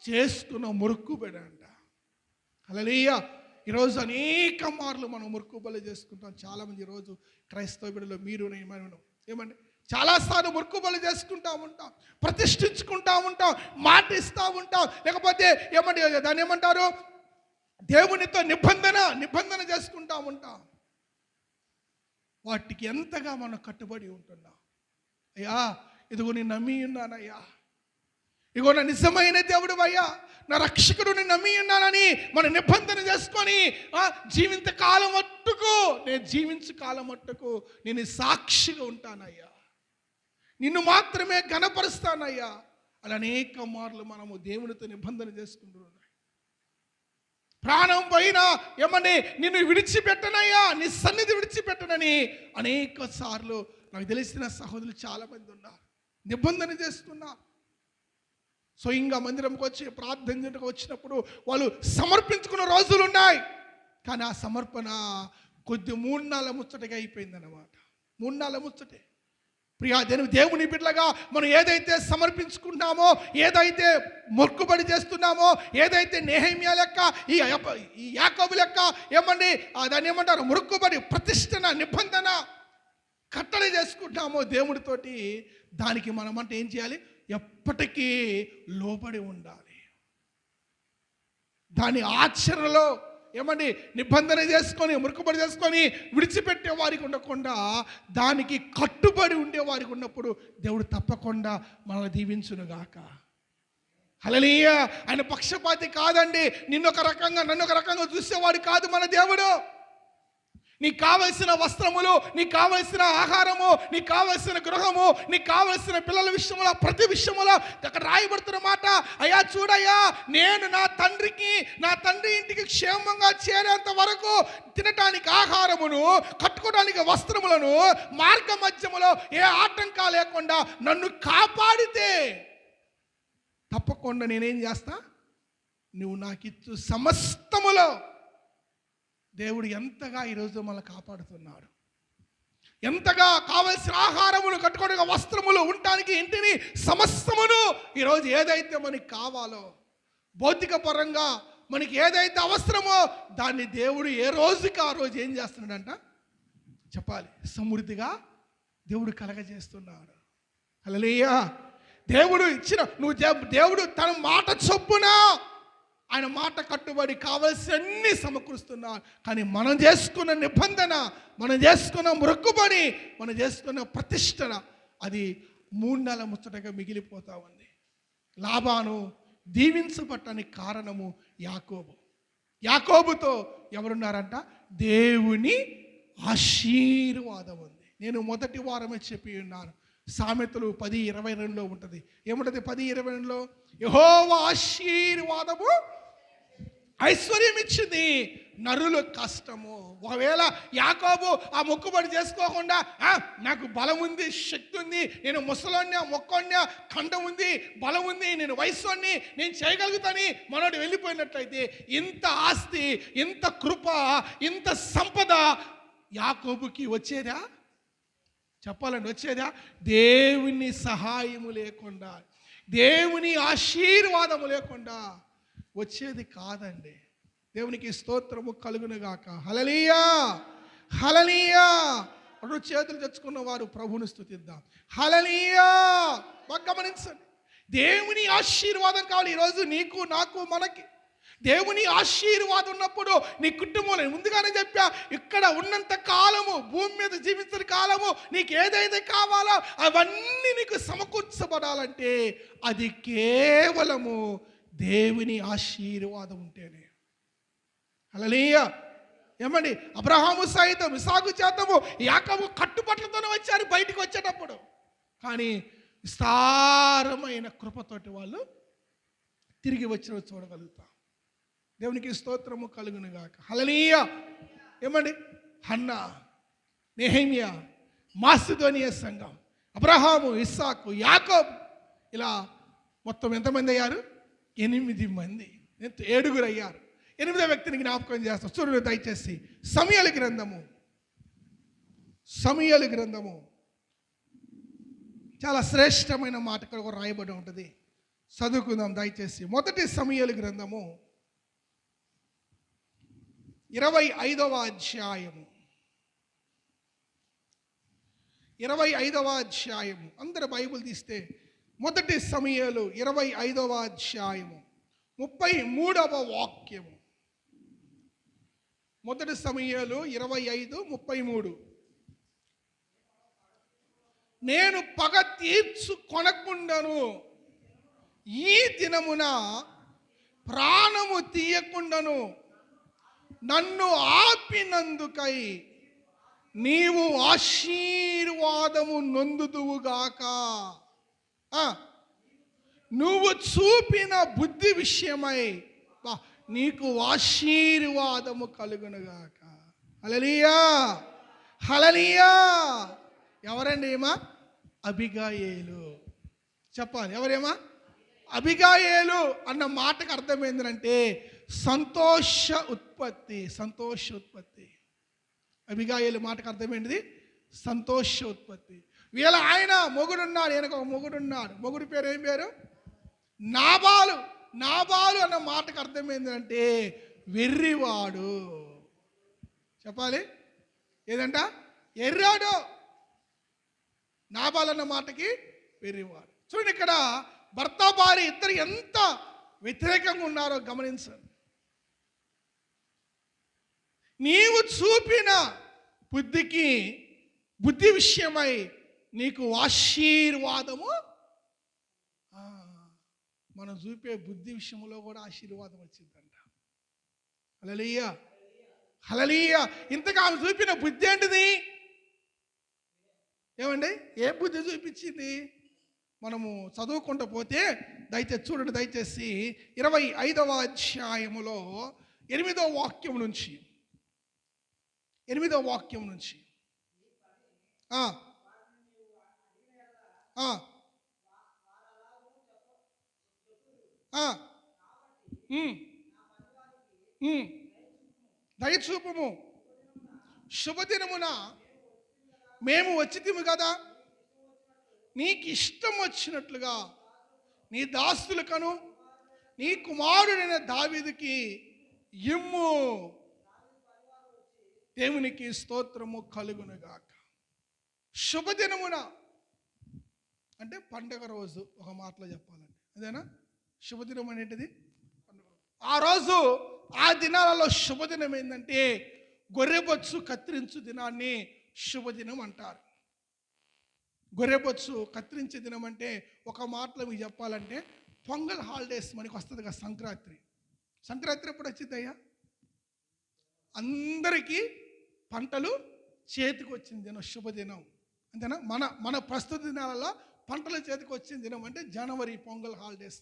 [SPEAKER 4] చేస్తున్న మొక్కుబడి అంట. హల్లెలూయా. ఈరోజు అనేక మార్లు మనం మొక్కుబడులు చేసుకుంటాం. చాలామంది ఈరోజు క్రైస్తవ బిడ్డలు మీరు ఏమండి చాలాసార్లు మొక్కుబడులు చేసుకుంటా ఉంటాం, ప్రతిష్ఠించుకుంటా ఉంటాం, మాట ఇస్తూ ఉంటాం, లేకపోతే ఏమండి దాన్ని ఏమంటారు, దేవునితో నిబంధన చేసుకుంటా ఉంటాం. వాటికి ఎంతగా మనం కట్టుబడి ఉంటున్నాం. అయ్యా ఇదిగో నేను నమ్మి ఉన్నానయ్యా, ఇదిగో నా నిజమైన దేవుడు అయ్యా, నా రక్షకుడిని నమ్మి ఉన్నానని మనం నిబంధన చేసుకొని జీవించ కాలం మట్టుకు, నేను జీవించు కాలం మట్టుకు నేను సాక్షిగా ఉంటానయ్యా, నిన్ను మాత్రమే ఘనపరుస్తానయ్యా. అలా అనేక మార్లు మనము దేవునితో నిబంధన చేసుకుంటున్నాం. ప్రాణం పోయినా ఏమని నిన్ను విడిచిపెట్టనయ్యా, నీ సన్నిధి విడిచిపెట్టనని అనేక సార్లు నాకు తెలిసిన సహోదరులు చాలామంది ఉన్నారు, నిబంధన చేస్తున్నారు. స్వయంగా మందిరంకి వచ్చి ప్రార్థన వచ్చినప్పుడు వాళ్ళు సమర్పించుకున్న రోజులు ఉన్నాయి, కానీ ఆ సమర్పణ కొద్ది 3 నెలల ముచ్చటగా అయిపోయిందన్నమాట. 3 నెలల ముచ్చటే. ప్రియా దేవుని బిడ్డలుగా మనం ఏదైతే సమర్పించుకుంటామో, ఏదైతే మొక్కుబడి చేస్తున్నామో, ఏదైతే నెహెమ్యా లెక్క, ఈ యాకోబు లెక్క ఏమండి దాన్ని ఏమంటారు, మొక్కుబడి, ప్రతిష్టన, నిబంధన, కట్టడి చేసుకుంటామో దేవుడితోటి, దానికి మనం అంటే ఏం చేయాలి, ఎప్పటికీ లోబడి ఉండాలి. దాని ఆచరణలో ఏమండి నిబంధన చేసుకొని, మొక్కుబడి చేసుకొని విడిచిపెట్టే వారికి ఉండకుండా దానికి కట్టుబడి ఉండే వారికి ఉన్నప్పుడు దేవుడు తప్పకుండా మనల్ని దీవించునుగాక. హల్లెలూయా. ఆయన పక్షపాతి కాదండి. నిన్నొక రకంగా నన్నొక రకంగా చూసేవాడు కాదు మన దేవుడు. నీకు కావలసిన వస్త్రములు, నీకు కావలసిన ఆహారము, నీకు కావలసిన గృహము, నీకు కావలసిన పిల్లల విషయంలో, ప్రతి విషయంలో అక్కడ రాయబడుతున్న మాట, అయ్యా చూడయ్యా, నేను నా తండ్రి ఇంటికి క్షేమంగా చేరేంత వరకు తినటానికి ఆహారమును, కట్టుకోవడానికి వస్త్రములను, మార్గ మధ్యములో ఏ ఆటంకా లేకుండా నన్ను కాపాడితే తప్పకుండా నేనేం చేస్తా, నువ్వు నాకు ఇచ్చు సమస్తములో. దేవుడు ఎంతగా ఈరోజు మనల్ని కాపాడుతున్నాడు, ఎంతగా కావలసిన ఆహారములు, కట్టుకోవడానికి వస్త్రములు, ఉండటానికి ఇంటిని, సమస్తమును ఈరోజు ఏదైతే మనకి కావాలో, భౌతిక పరంగా మనకి ఏదైతే అవసరమో దాన్ని దేవుడు ఏ రోజుకి ఆ రోజు ఏం చేస్తున్నాడంట చెప్పాలి, సమృద్ధిగా దేవుడు కలగజేస్తున్నాడు. హల్లెలూయా. దేవుడు ఇచ్చిన దేవుడు తన మాట చొప్పున, ఆయన మాట కట్టుబడి కావలసినన్ని సమకూరుస్తున్నాడు. కానీ మనం చేసుకున్న నిబంధన, మనం చేసుకున్న మొక్కుబడి, మనం చేసుకున్న ప్రతిష్టన అది 3 నెలల ముచ్చటగా మిగిలిపోతా ఉంది. లాబాను దీవించబట్టడానికి కారణము యాకోబు. యాకోబుతో ఎవరున్నారంట? దేవుని ఆశీర్వాదం ఉంది. నేను మొదటి వారమే చెప్పి ఉన్నాను, సామెతలు 10:22 ఉంటుంది. ఏముంటుంది 10:22? యెహోవా ఆశీర్వాదము ఐశ్వర్యం ఇచ్చింది, నరుల కష్టము. ఒకవేళ యాకోబు ఆ మొక్కుబడి చేసుకోకుండా, నాకు బలం ఉంది, శక్తి ఉంది, నేను ముసలోన్యా, మొక్కోన్యా, ఖండం ఉంది, బలం ఉంది, నేను వయస్సుని, నేను చేయగలుగుతాని మనోడు వెళ్ళిపోయినట్లయితే ఇంత ఆస్తి, ఇంత కృప, ఇంత సంపద యాకోబుకి వచ్చేదా? చెప్పాలండి, వచ్చేదా? దేవుని సహాయము లేకుండా, దేవుని ఆశీర్వాదము లేకుండా వచ్చేది కాదండి. దేవునికి స్తోత్రము కలుగునుగాక. హల్లెలూయా, హల్లెలూయా. అటు చేతులు తెచ్చుకున్న వారు ప్రభువుని స్తుతిద్దాం. హల్లెలూయా. బాగా గమనించండి, దేవుని ఆశీర్వాదం కావాలి ఈరోజు నీకు, నాకు, మనకి. దేవుని ఆశీర్వాదం ఉన్నప్పుడు నీ కుటుంబంలో, ముందుగానే చెప్పా, ఇక్కడ ఉన్నంత కాలము, భూమి మీద జీవించిన కాలము నీకు ఏదైతే కావాలో అవన్నీ నీకు సమకూర్చబడాలంటే అది కేవలము దేవుని ఆశీర్వాదం ఉంటేనే. హల్లెలూయా. ఏమండి, అబ్రహాము సైతం ఇస్సాకు చేతము యాకోబు కట్టుబట్లతోనే వచ్చారు బయటికి వచ్చేటప్పుడు, కానీ విస్తారమైన కృపతోటి వాళ్ళు తిరిగి వచ్చిన చూడగలుగుతాం. దేవునికి స్తోత్రము కలుగునుగాక. హల్లెలూయా. ఏమండి, హన్నా, నెహెమ్యా, మాసిదోనియా సంఘం, అబ్రహాము, ఇస్సాకు, యాకోబు, ఇలా మొత్తం ఎంతమంది అయ్యారు? 8 మంది. 7 అయ్యారు. 8వ వ్యక్తిని జ్ఞాపకం చేస్తాం. చూడండి దయచేసి, సమూయేలు గ్రంథము చాలా శ్రేష్టమైన మాట ఇక్కడ కూడా రాయబడి ఉంటుంది. చదువుకుందాం దయచేసి. మొదటి సమూయేలు గ్రంథము 25వ అధ్యాయము. 25వ అధ్యాయము. అందరు బైబిల్ తీస్తే మొదటి సమూయేలు 25వ అధ్యాయము 33వ వాక్యము. మొదటి సమూయేలు 25:33. నేను పగ తీర్చుకొనకుండాను ఈ దినమున ప్రాణము తీయకుండాను నన్ను ఆపినందుకై నీవు ఆశీర్వాదము నొందుదువుగాక. నువ్వు చూపిన బుద్ధి విషయమై నీకు ఆశీర్వాదము కలుగునుగాక. హల్లెలూయా, హల్లెలూయా. ఎవరండి ఏమా? అబిగాయేలు. చెప్పాలి, ఎవరేమా? అబిగాయేలు అన్న మాటకు అర్థం ఏంటంటే సంతోష ఉత్పత్తి. సంతోష ఉత్పత్తి. అబిగాయేలు మాటకు అర్థం ఏంటిది? సంతోష ఉత్పత్తి. వీళ్ళ ఆయన మొగుడున్నాడు, ఈయనకు ఒక మొగుడున్నాడు. మొగుడు పేరు ఏం పేరు? నాబాలు. నాబాలు అన్న మాటకు అర్థం ఏంటంటే వెర్రివాడు. చెప్పాలి, ఏదంట? ఎర్రాడు. నాబాలు అన్న మాటకి వెర్రివాడు. చూడండి, ఇక్కడ భర్త భార్య ఇద్దరు ఎంత వ్యతిరేకంగా ఉన్నారో గమనించండి. నీవు చూపిన బుద్ధి విషయమై నీకు ఆశీర్వాదము. మనం చూపే బుద్ధి విషయంలో కూడా ఆశీర్వాదం వచ్చిందంట. హల్లెలూయా, హల్లెలూయా. ఇంతగా ఆమె చూపిన బుద్ధి ఏంటిది? ఏమండి, ఏ బుద్ధి చూపించింది? మనము చదువుకుంటూ పోతే దయచేసి చూడండి, దయచేసి 25వ అధ్యాయములో 8వ వాక్యం నుంచి 8వ వాక్యం నుంచి ఆ, దయచూపము, శుభదినమున మేము వచ్చితిము కదా, నీకు ఇష్టం వచ్చినట్లుగా నీ దాసులకను నీ కుమారుడైన దావీదుకి ఇమ్ము. దేవునికి స్తోత్రము కలుగునుగాక. శుభదినమున అంటే పండగ రోజు, ఒక మాటలో చెప్పాలంటే అదేనా శుభదినం అనేటిది. ఆ రోజు ఆ దినాలలో శుభదినం ఏంటంటే గొర్రెబొచ్చు కత్తిరించు దినాన్ని శుభదినం అంటారు. గొర్రెబొచ్చు కత్తిరించే దినం అంటే ఒక మాటలో మీకు చెప్పాలంటే పొంగల్ హాలిడేస్ మనకి వస్తుంది కదా, సంక్రాంతి. సంక్రాంతి ఎప్పుడు వచ్చిందయ్యా? అందరికీ పంటలు చేతికి వచ్చిన దినం శుభదినం, అంతేనా? మన ప్రస్తుత దినాలలో పంటలు చేతికి వచ్చిన దినం అంటే జనవరి పొంగల్ హాలిడేస్.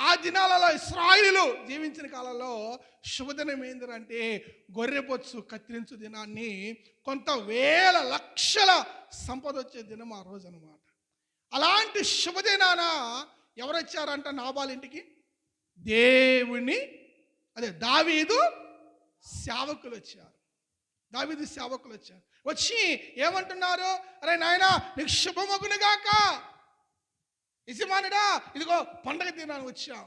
[SPEAKER 4] ఆ దినాలలో ఇశ్రాయేలీయులు జీవించిన కాలంలో శుభదినం ఏంటంటే గొర్రెబొచ్చు కత్తిరించు దినాన్ని, కొంత వేల లక్షల సంపద వచ్చే దినం ఆ రోజు అన్నమాట. అలాంటి శుభదినాన ఎవరు వచ్చారంట నాబాలు ఇంటికి? దావీదు సేవకులు వచ్చారు. దావీదు సేవకులు వచ్చారు. వచ్చి ఏమంటున్నారు? అరే నాయనా, నీకు శుభమగునుగాక, యజమానుడా, ఇదిగో పండగ దినాన్ని వచ్చాం,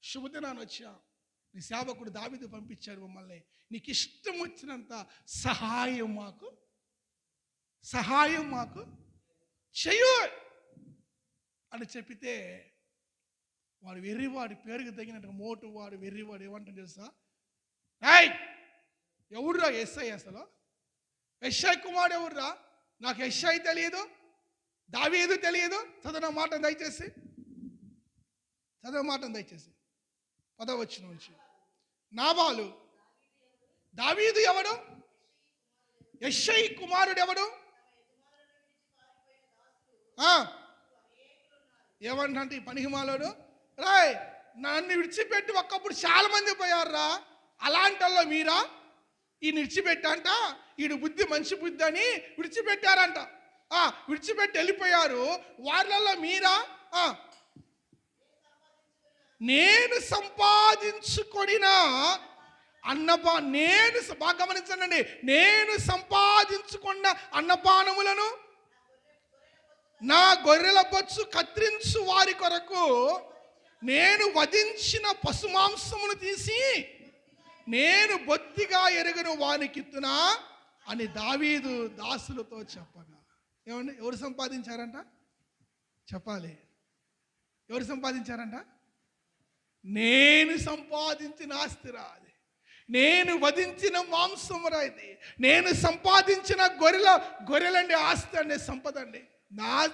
[SPEAKER 4] శుభదినాన్ని వచ్చాం, నీ సేవకుడు దావీదు పంపించాడు మమ్మల్ని, నీకు ఇష్టం వచ్చినంత సహాయం మాకు చెయ్యు అని చెప్పితే, వాడు వెర్రివాడి పేరుకి తగినట్టు మోటు వాడు వెర్రివాడు ఏమంటాడు తెలుసా? ఏయ్, ఎవడురా ఎస్ఐ? అసలు యెషయా కుమారుడు ఎవరురా? నాకు యెషయా తెలియదు, దావీదు తెలియదు. చదవ మాట దయచేసి 10వ నుంచి. నాబాలు దావీదు ఎవడు? యెషయా కుమారుడు ఎవడు? ఏమంటే ఈ పనిహిమాలోడు, రాయ్ నన్ను విడిచిపెట్టి ఒక్కప్పుడు చాలా మంది పోయారురా, అలాంటి వాళ్ళు మీరా? ఈ విడిచిపెట్టంట, ఈడు బుద్ధి మంచి బుద్ధి అని విడిచిపెట్టారంట. విడిచిపెట్టి వెళ్ళిపోయారు. వాళ్ళల్లో మీరా? నేను సంపాదించుకొనిన బాగా గమనించండి, నేను సంపాదించుకున్న అన్నపానములను నా గొర్రెల బొచ్చు కత్తిరించు వారి కొరకు నేను వధించిన పశుమాంసమును తీసి నేను బొత్తిగా ఎరుగను వానికిత్తునా అని దావీదు దాసులతో చెప్పగా. ఏమండి, ఎవరు సంపాదించారంట? చెప్పాలి, ఎవరు సంపాదించారంట? నేను సంపాదించిన ఆస్తిరా అది, నేను వధించిన మాంసమురా ఇది, నేను సంపాదించిన గొర్రెలండి ఆస్తి అండి, సంపద అండి.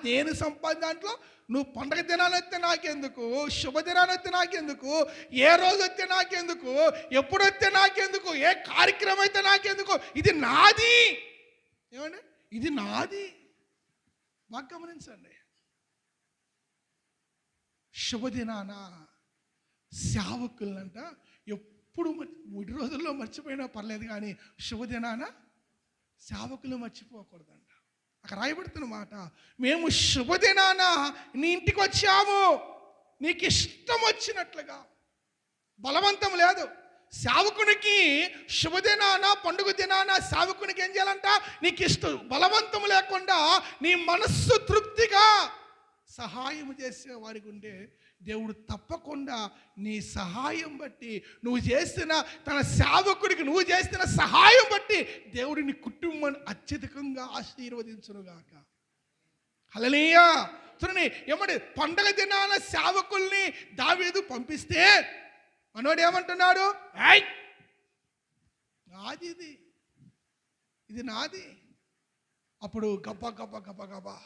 [SPEAKER 4] నేను సంపాదించిన దాంట్లో నువ్వు పండగ దినాలు వస్తే నాకెందుకు, శుభదినాలు వస్తే నాకెందుకు, ఏ రోజు వస్తే నాకెందుకు, ఎప్పుడు వస్తే నాకెందుకు, ఏ కార్యక్రమం అయితే నాకెందుకు, ఇది నాది. ఏమండి, ఇది నాది. బాగా గమనించండి. శుభదినాన సేవకులంట ఎప్పుడు మూడు రోజుల్లో మర్చిపోయినా పర్లేదు, కానీ శుభదినాన సేవకులు మర్చిపోకూడదంట. అక్కడ రాయబడుతున్న మాట, మేము శుభదినాన నీ ఇంటికి వచ్చాము, నీకు ఇష్టం వచ్చినట్లుగా. బలవంతం లేదు సేవకునికి. శుభదినాన పండుగ దినాన సేవకునికి ఏం చేయాలంట? నీకు ఇష్టం, బలవంతం లేకుండా నీ మనస్సు తృప్తిగా సహాయం చేసే వారికి ఉంటే దేవుడు తప్పకుండా నీ సహాయం బట్టి, నువ్వు చేసిన తన సేవకుడికి నువ్వు చేసిన సహాయం బట్టి దేవుడు నీ కుటుంబాన్ని అత్యధికంగా ఆశీర్వదించునుగాక. హల్లెలూయా. చూడండి, ఏమంటే పండగ దినాన సేవకుల్ని దావీదు పంపిస్తే మనోడు ఏమంటున్నాడు? నాది ఇది నాది. అప్పుడు గబ్బా గబ్బా గబ్బా గబ్బా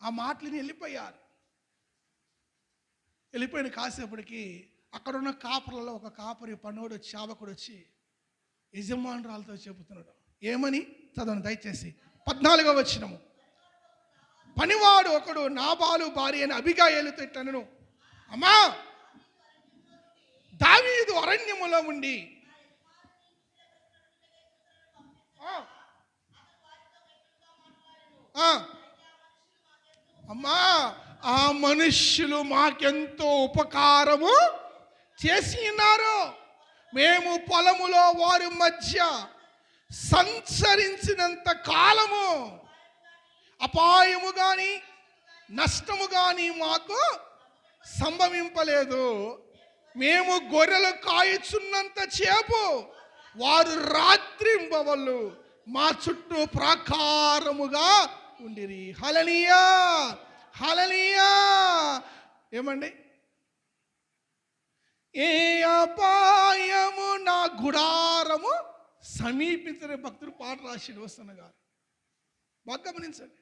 [SPEAKER 4] ఆ మాటలని వెళ్ళిపోయారు. వెళ్ళిపోయిన కాసేపటికి అక్కడున్న కాపర్లలో ఒక కాపరి పన్నోడు సేవకుడు వచ్చి యజమానురాలతో చెబుతున్నాడు. ఏమని? చదవండి దయచేసి. 14వ వచనము. పనివాడు ఒకడు నాబాలు భార్య అయిన అబిగాయేలుతో ఇట్లనెను, అమ్మా, దావీదు అరణ్యములో ఉండి అమ్మా ఆ మనుష్యులు మాకెంతో ఉపకారము చేసి ఉన్నారు. మేము పొలములో వారి మధ్య సంచరించినంత కాలము అపాయము కానీ నష్టము కానీ మాకు సంభవింపలేదు. మేము గొర్రెలు కాయుచున్నంత చేపు వారు రాత్రింబవళ్ళు మా చుట్టూ ప్రాకారముగా ఉండిరి. హల్లెలూయా, హల్లెలూయా. ఏమండి, ఏ అపాయము నా గుడారము సమీపించని భక్తుడు పాట రాసిండు వస్తున్న గారు. బాగా గమనించండి.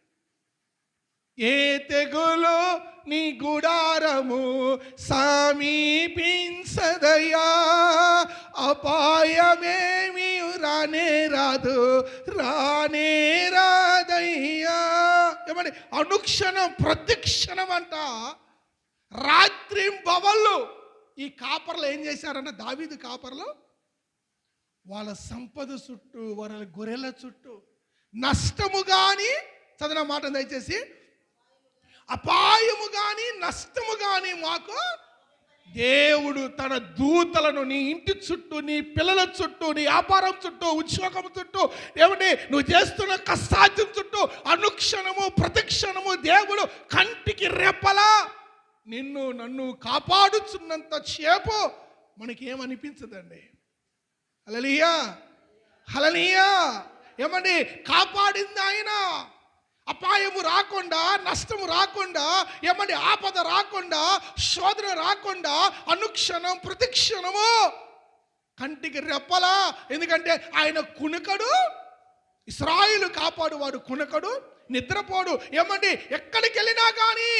[SPEAKER 4] ఏ తెగులు నీ గుడారము సమీపించదయ్యా, అపాయమేమి రానే రాదు, రానే రాదయ్యా. ఏమండి, అనుక్షణం ప్రతిక్షణం అంట రాత్రి బవళ్ళు ఈ కాపర్లు ఏం చేశారంటే, దావీదు కాపర్లు వాళ్ళ సంపద చుట్టూ, వాళ్ళ గొర్రెల చుట్టూ నష్టము కానీ, చదివిన మాట దయచేసి, అపాయము కానీ నష్టము కానీ మాకు దేవుడు తన దూతలను నీ ఇంటి చుట్టూ, నీ పిల్లల చుట్టూ, నీ వ్యాపారం చుట్టూ, ఉద్యోగం చుట్టూ, ఏమంటే నువ్వు చేస్తున్న కష్టార్జం చుట్టూ అనుక్షణము ప్రతిక్షణము దేవుడు కంటికి రెప్పలా నిన్ను నన్ను కాపాడుచున్నంత చేపు మనకేమనిపించదండి. హల్లెలూయా, హల్లెలూయా. ఏమండి, కాపాడింది ఆయన. అపాయము రాకుండా, నష్టము రాకుండా, ఏమండి ఆపద రాకుండా, శోధన రాకుండా అనుక్షణం ప్రతిక్షణము కంటికి రెప్పలా. ఎందుకంటే ఆయన కునుకడు, ఇశ్రాయేలు కాపాడువాడు కునుకడు, నిద్రపోడు. ఏమండి, ఎక్కడికి వెళ్ళినా కానీ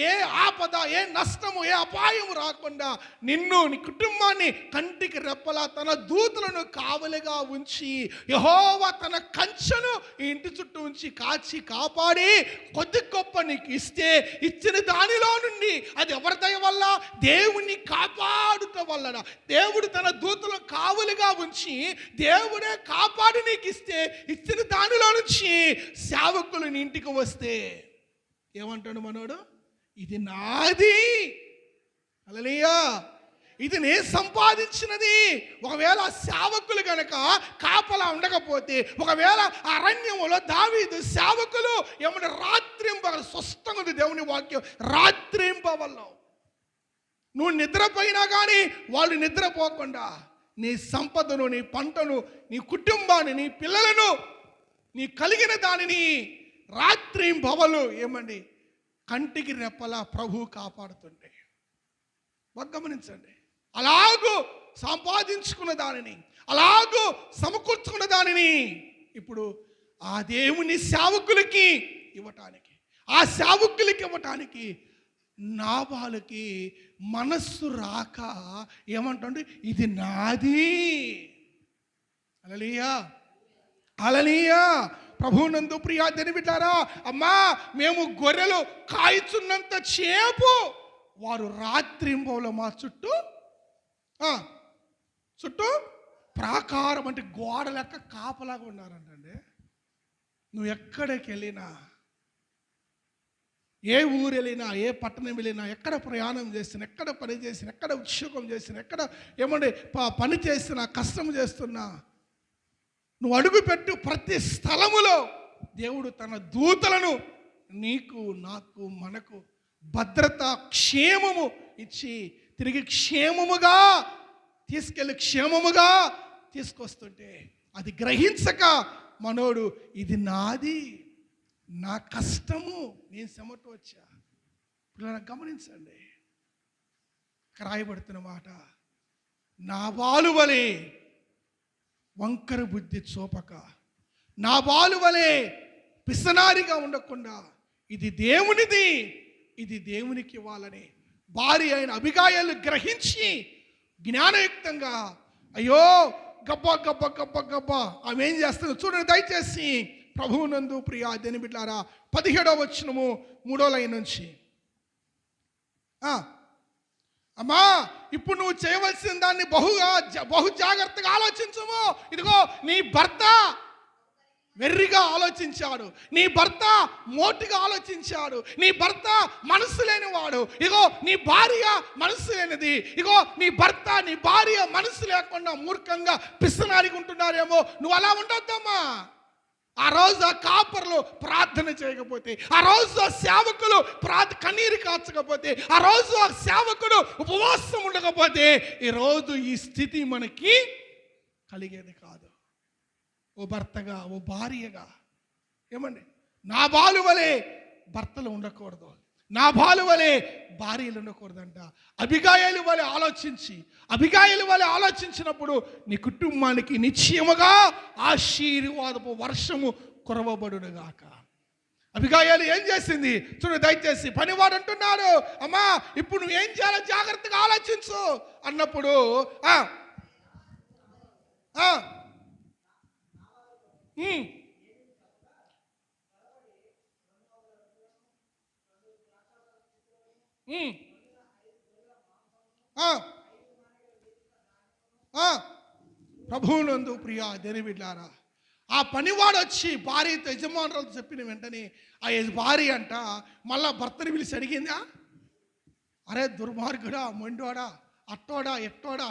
[SPEAKER 4] ఏ ఆపద, ఏ నష్టము, ఏ అపాయము రాకుండా నిన్ను, నీ కుటుంబాన్ని కంటికి రెప్పలా తన దూతలను కావలిగా ఉంచి, యెహోవా తన కంచెను ఈ ఇంటి చుట్టూ ఉంచి కాచి కాపాడి కొద్ది గొప్ప నీకు ఇస్తే, ఇచ్చిన దానిలో నుండి అది ఎవరి దయ వల్ల? దేవుని కాపాడుట వలన. దేవుడు తన దూతలను కావలిగా ఉంచి దేవుడే కాపాడి నీకు ఇస్తే, ఇచ్చిన దానిలో నుంచి సేవకులు నీ ఇంటికి వస్తే ఏమంటాడు మనోడు? ఇది నాది. హల్లెలూయా, ఇది నేను సంపాదించినది. ఒకవేళ సేవకులు గనక కాపలా ఉండకపోతే, ఒకవేళ అరణ్యములో దావీదు సేవకులు ఏమంటే రాత్రింబవళ్ళు, స్పష్టంగా ఉంది దేవుని వాక్యం, రాత్రింబవళ్ళు నువ్వు నిద్రపోయినా కానీ వాళ్ళు నిద్రపోకుండా నీ సంపదను, నీ పంటను, నీ కుటుంబాన్ని, నీ పిల్లలను, నీ కలిగిన దానిని రాత్రింబవళ్ళు ఏమండి కంటికి రెప్పలా ప్రభు కాపాడుతుంటే గమనించండి. అలాగూ సంపాదించుకున్న దానిని, అలాగూ సమకూర్చుకున్న దానిని ఇప్పుడు ఆ దేవుని సేవకులకి ఇవ్వటానికి, ఆ సేవకులకి ఇవ్వటానికి నాబాలుకి మనస్సు రాక ఏమంటాడు? ఇది నాది. హల్లెలూయా, హల్లెలూయా. ప్రభువునందు ప్రియా దేవుని బిడ్డలారా, అమ్మా మేము గొర్రెలు కాయుచున్నంత చేపు వారు రాత్రింబవళ్ళు మా చుట్టూ ప్రాకారం అంటే గోడ లెక్క కాపలాగా ఉన్నారంటండి. నువ్వు ఎక్కడికి వెళ్ళినా, ఏ ఊరు వెళ్ళినా, ఏ పట్టణం వెళ్ళినా, ఎక్కడ ప్రయాణం చేసినా, ఎక్కడ పని చేసినా, ఎక్కడ ఉద్యోగం చేసినా, ఎక్కడ ఏమంటే పని చేస్తున్నా, కష్టం చేస్తున్నా, నువ్వు అడుగుపెట్టు ప్రతి స్థలములో దేవుడు తన దూతలను నీకు, నాకు, మనకు భద్రత, క్షేమము ఇచ్చి తిరిగి క్షేమముగా తీసుకెళ్ళి క్షేమముగా తీసుకొస్తుంటే అది గ్రహించక మనోడు ఇది నాది, నా కష్టము, నేను చెమట వచ్చా. ఇప్పుడు గమనించండి, రాయబడుతున్న మాట, నాబాలు వలె వంకర బుద్ధి చూపక, నాబాలు వలె పిసనారిగా ఉండకుండా ఇది దేవునిది, ఇది దేవునికి ఇవ్వాలని భార్య అయిన అబిగాయలు గ్రహించి జ్ఞానయుక్తంగా, అయ్యో గబ్బా గబ్బా గబ్బా గబ్బా ఆమె ఏం చేస్తుంది చూడండి దయచేసి. ప్రభువునందు ప్రియా దేవుని బిడ్డలారా, 17వ వచనము 3వ లైన్ నుంచి, అమ్మా ఇప్పుడు నువ్వు చేయవలసిన దాన్ని బహు జాగ్రత్తగా ఆలోచించము. ఇదిగో నీ భర్త వెర్రిగా ఆలోచించాడు, నీ భర్త మోటిగా ఆలోచించాడు, నీ భర్త మనసు లేనివాడు, ఇగో నీ భార్య మనసు లేనిది, ఇగో నీ భర్త నీ భార్య మనసు లేకుండా మూర్ఖంగా పిసనారిగా ఉంటున్నారేమో. నువ్వు అలా ఉండొద్దమ్మా. ఆ రోజు ఆ కాపర్లు ప్రార్థన చేయకపోతే, ఆ రోజు ఆ సేవకులు కన్నీరు కాచకపోతే, ఆ రోజు ఆ సేవకుడు ఉపవాసం ఉండకపోతే ఈరోజు ఈ స్థితి మనకి కలిగేది కాదు. ఓ భర్తగా, ఓ భార్యగా, ఏమండి, నా బాలు వలె భర్తలు ఉండకూడదు, నా బాలు వలె భార్యలు ఉండకూడదంట. అబిగాయిలు వలె ఆలోచించినప్పుడు నీ కుటుంబానికి నిశ్చయముగా ఆశీర్వాదపు వర్షము కురవబడునుగాక. అబిగాయిలు ఏం చేసింది చూడు, దయచేసి. పనివాడు అంటున్నాడు, అమ్మా ఇప్పుడు నువ్వేం చేయాలో జాగ్రత్తగా ఆలోచించు అన్నప్పుడు ప్రభువునందు ప్రియా దేని బిడ్డారా, ఆ పనివాడు వచ్చి భార్యతో, యజమానులతో చెప్పిన వెంటనే ఆ భార్య అంట మళ్ళా భర్తని పిలిచి అడిగిందా, అరే దుర్మార్గుడా, మొండోడా, అట్టోడా ఎట్టోడా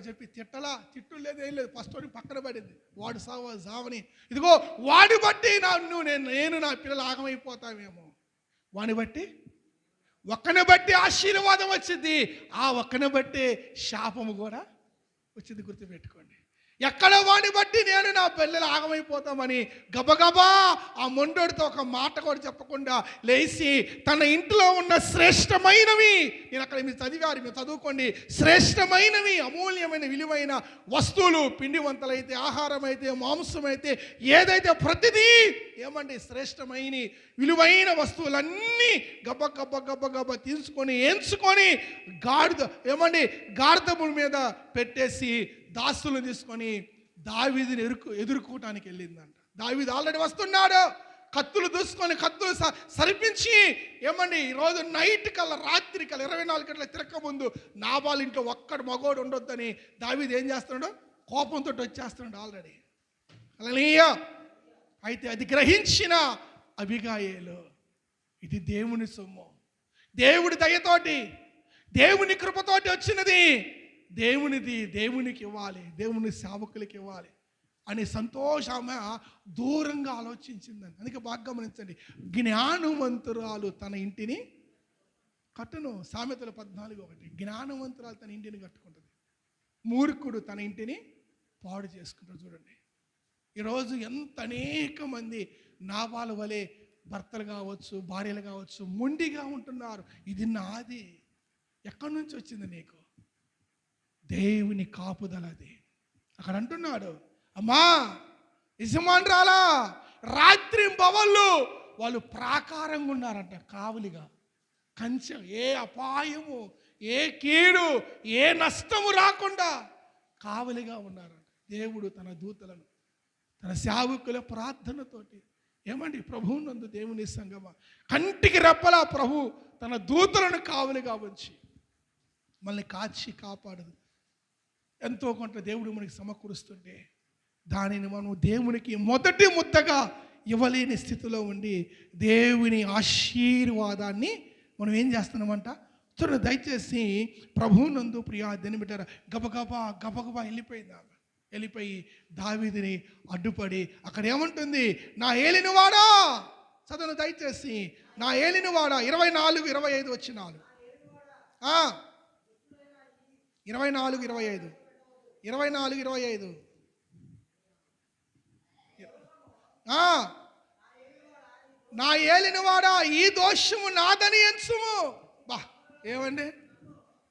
[SPEAKER 4] చెప్పి తిట్టు లేదు, ఏం లేదు. ఫస్ట్ వాడిని పక్కన పడింది, వాడు సావని. ఇదిగో వాడి బట్టి నేను నా పిల్లలు ఆగమైపోతామేమో, వాడిని బట్టి ఒక్కని బట్టి ఆశీర్వాదం వచ్చింది, ఆ ఒక్కని బట్టి శాపము కూడా వచ్చింది. గుర్తుపెట్టుకోండి. ఎక్కడ వాడిని బట్టి నేను నా పిల్లలు ఆగమైపోతామని గబగబా ఆ మొండోడితో ఒక మాట కూడా చెప్పకుండా లేచి తన ఇంట్లో ఉన్న శ్రేష్టమైనవి, నేను అక్కడ మీరు చదివారు, మీరు చదువుకోండి, శ్రేష్టమైనవి, అమూల్యమైన విలువైన వస్తువులు, పిండి వంటలైతే, ఆహారం అయితే, మాంసం అయితే, ఏదైతే ప్రతిదీ ఏమండి శ్రేష్టమైన విలువైన వస్తువులన్నీ గబ్బ తీసుకొని ఎంచుకొని గాడిదముల మీద పెట్టేసి దాసులను తీసుకొని దావీదుని ఎదుర్కోవటానికి వెళ్ళిందంట. దావీదు ఆల్రెడీ వస్తున్నాడు, కత్తులు దూసుకొని కత్తులు సరిపించి, ఏమండి ఈరోజు నైట్ కల్లా, రాత్రి కల్లా 24 గంటల తిరక్క ముందు నాబాల్ ఇంట్లో ఒక్కడు మగోడు ఉండొద్దని దావీదు ఏం చేస్తున్నాడు, కోపంతో వచ్చేస్తున్నాడు ఆల్రెడీ. హల్లెలూయా. అయితే అది గ్రహించిన అబిగాయేలు, ఇది దేవుని సొమ్ము, దేవుడి దయతోటి, దేవుని కృపతోటి వచ్చినది, దేవునిది దేవునికి ఇవ్వాలి, దేవుని సేవకులకి ఇవ్వాలి అని సంతోషమే దూరంగా ఆలోచించిందని. అందుకే బాగా గమనించండి, జ్ఞానవంతురాలు తన ఇంటిని కట్టును. సామెతలు 14:1. జ్ఞానవంతురాలు తన ఇంటిని కట్టుకుంటుంది, మూర్ఖుడు తన ఇంటిని పాడు చేసుకుంటాడు. చూడండి ఈరోజు అనేక మంది నాబాలు వలె భర్తలు కావచ్చు, భార్యలు కావచ్చు, మొండిగా ఉంటున్నారు. ఇది నాది. ఎక్కడి నుంచి వచ్చింది నీకు? దేవుని కాపుదల. అది అక్కడ అంటున్నాడు, అమ్మా యజమానురాలా, రాత్రి బవళ్ళు వాళ్ళు ప్రాకారంగా ఉన్నారంట, కావలిగా, కంచె, ఏ అపాయము, ఏ కీడు, ఏ నష్టము రాకుండా కావలిగా ఉన్నారంట. దేవుడు తన దూతలను, తన సేవకుల ప్రార్థనతోటి, ఏమండి ప్రభువునందు దేవుని సంగమా, కంటికి రెప్పలా ప్రభు తన దూతలను కావలిగా ఉంచి మనల్ని కాచి కాపాడదు. ఎంతో కొంత దేవుడు మనకి సమకూరుస్తుంటే దానిని మనం దేవునికి మొదటి ముద్దగా ఇవ్వలేని స్థితిలో ఉండి దేవుని ఆశీర్వాదాన్ని మనం ఏం చేస్తున్నామంట చూడండి. దయచేసి ప్రభువునందు ప్రియా దేని బిడ్డారా, గబగబా వెళ్ళిపోయి దావీదుని అడ్డుపడి అక్కడ ఏమంటుంది, నా ఏలినవాడా, చదువు దయచేసి, నా ఏలినవాడా, 24-25 వచ్చినాలు, 24-25 నా ఏలినవాడా, ఈ దోషము నాదని ఎంచుము. బా ఏమండి,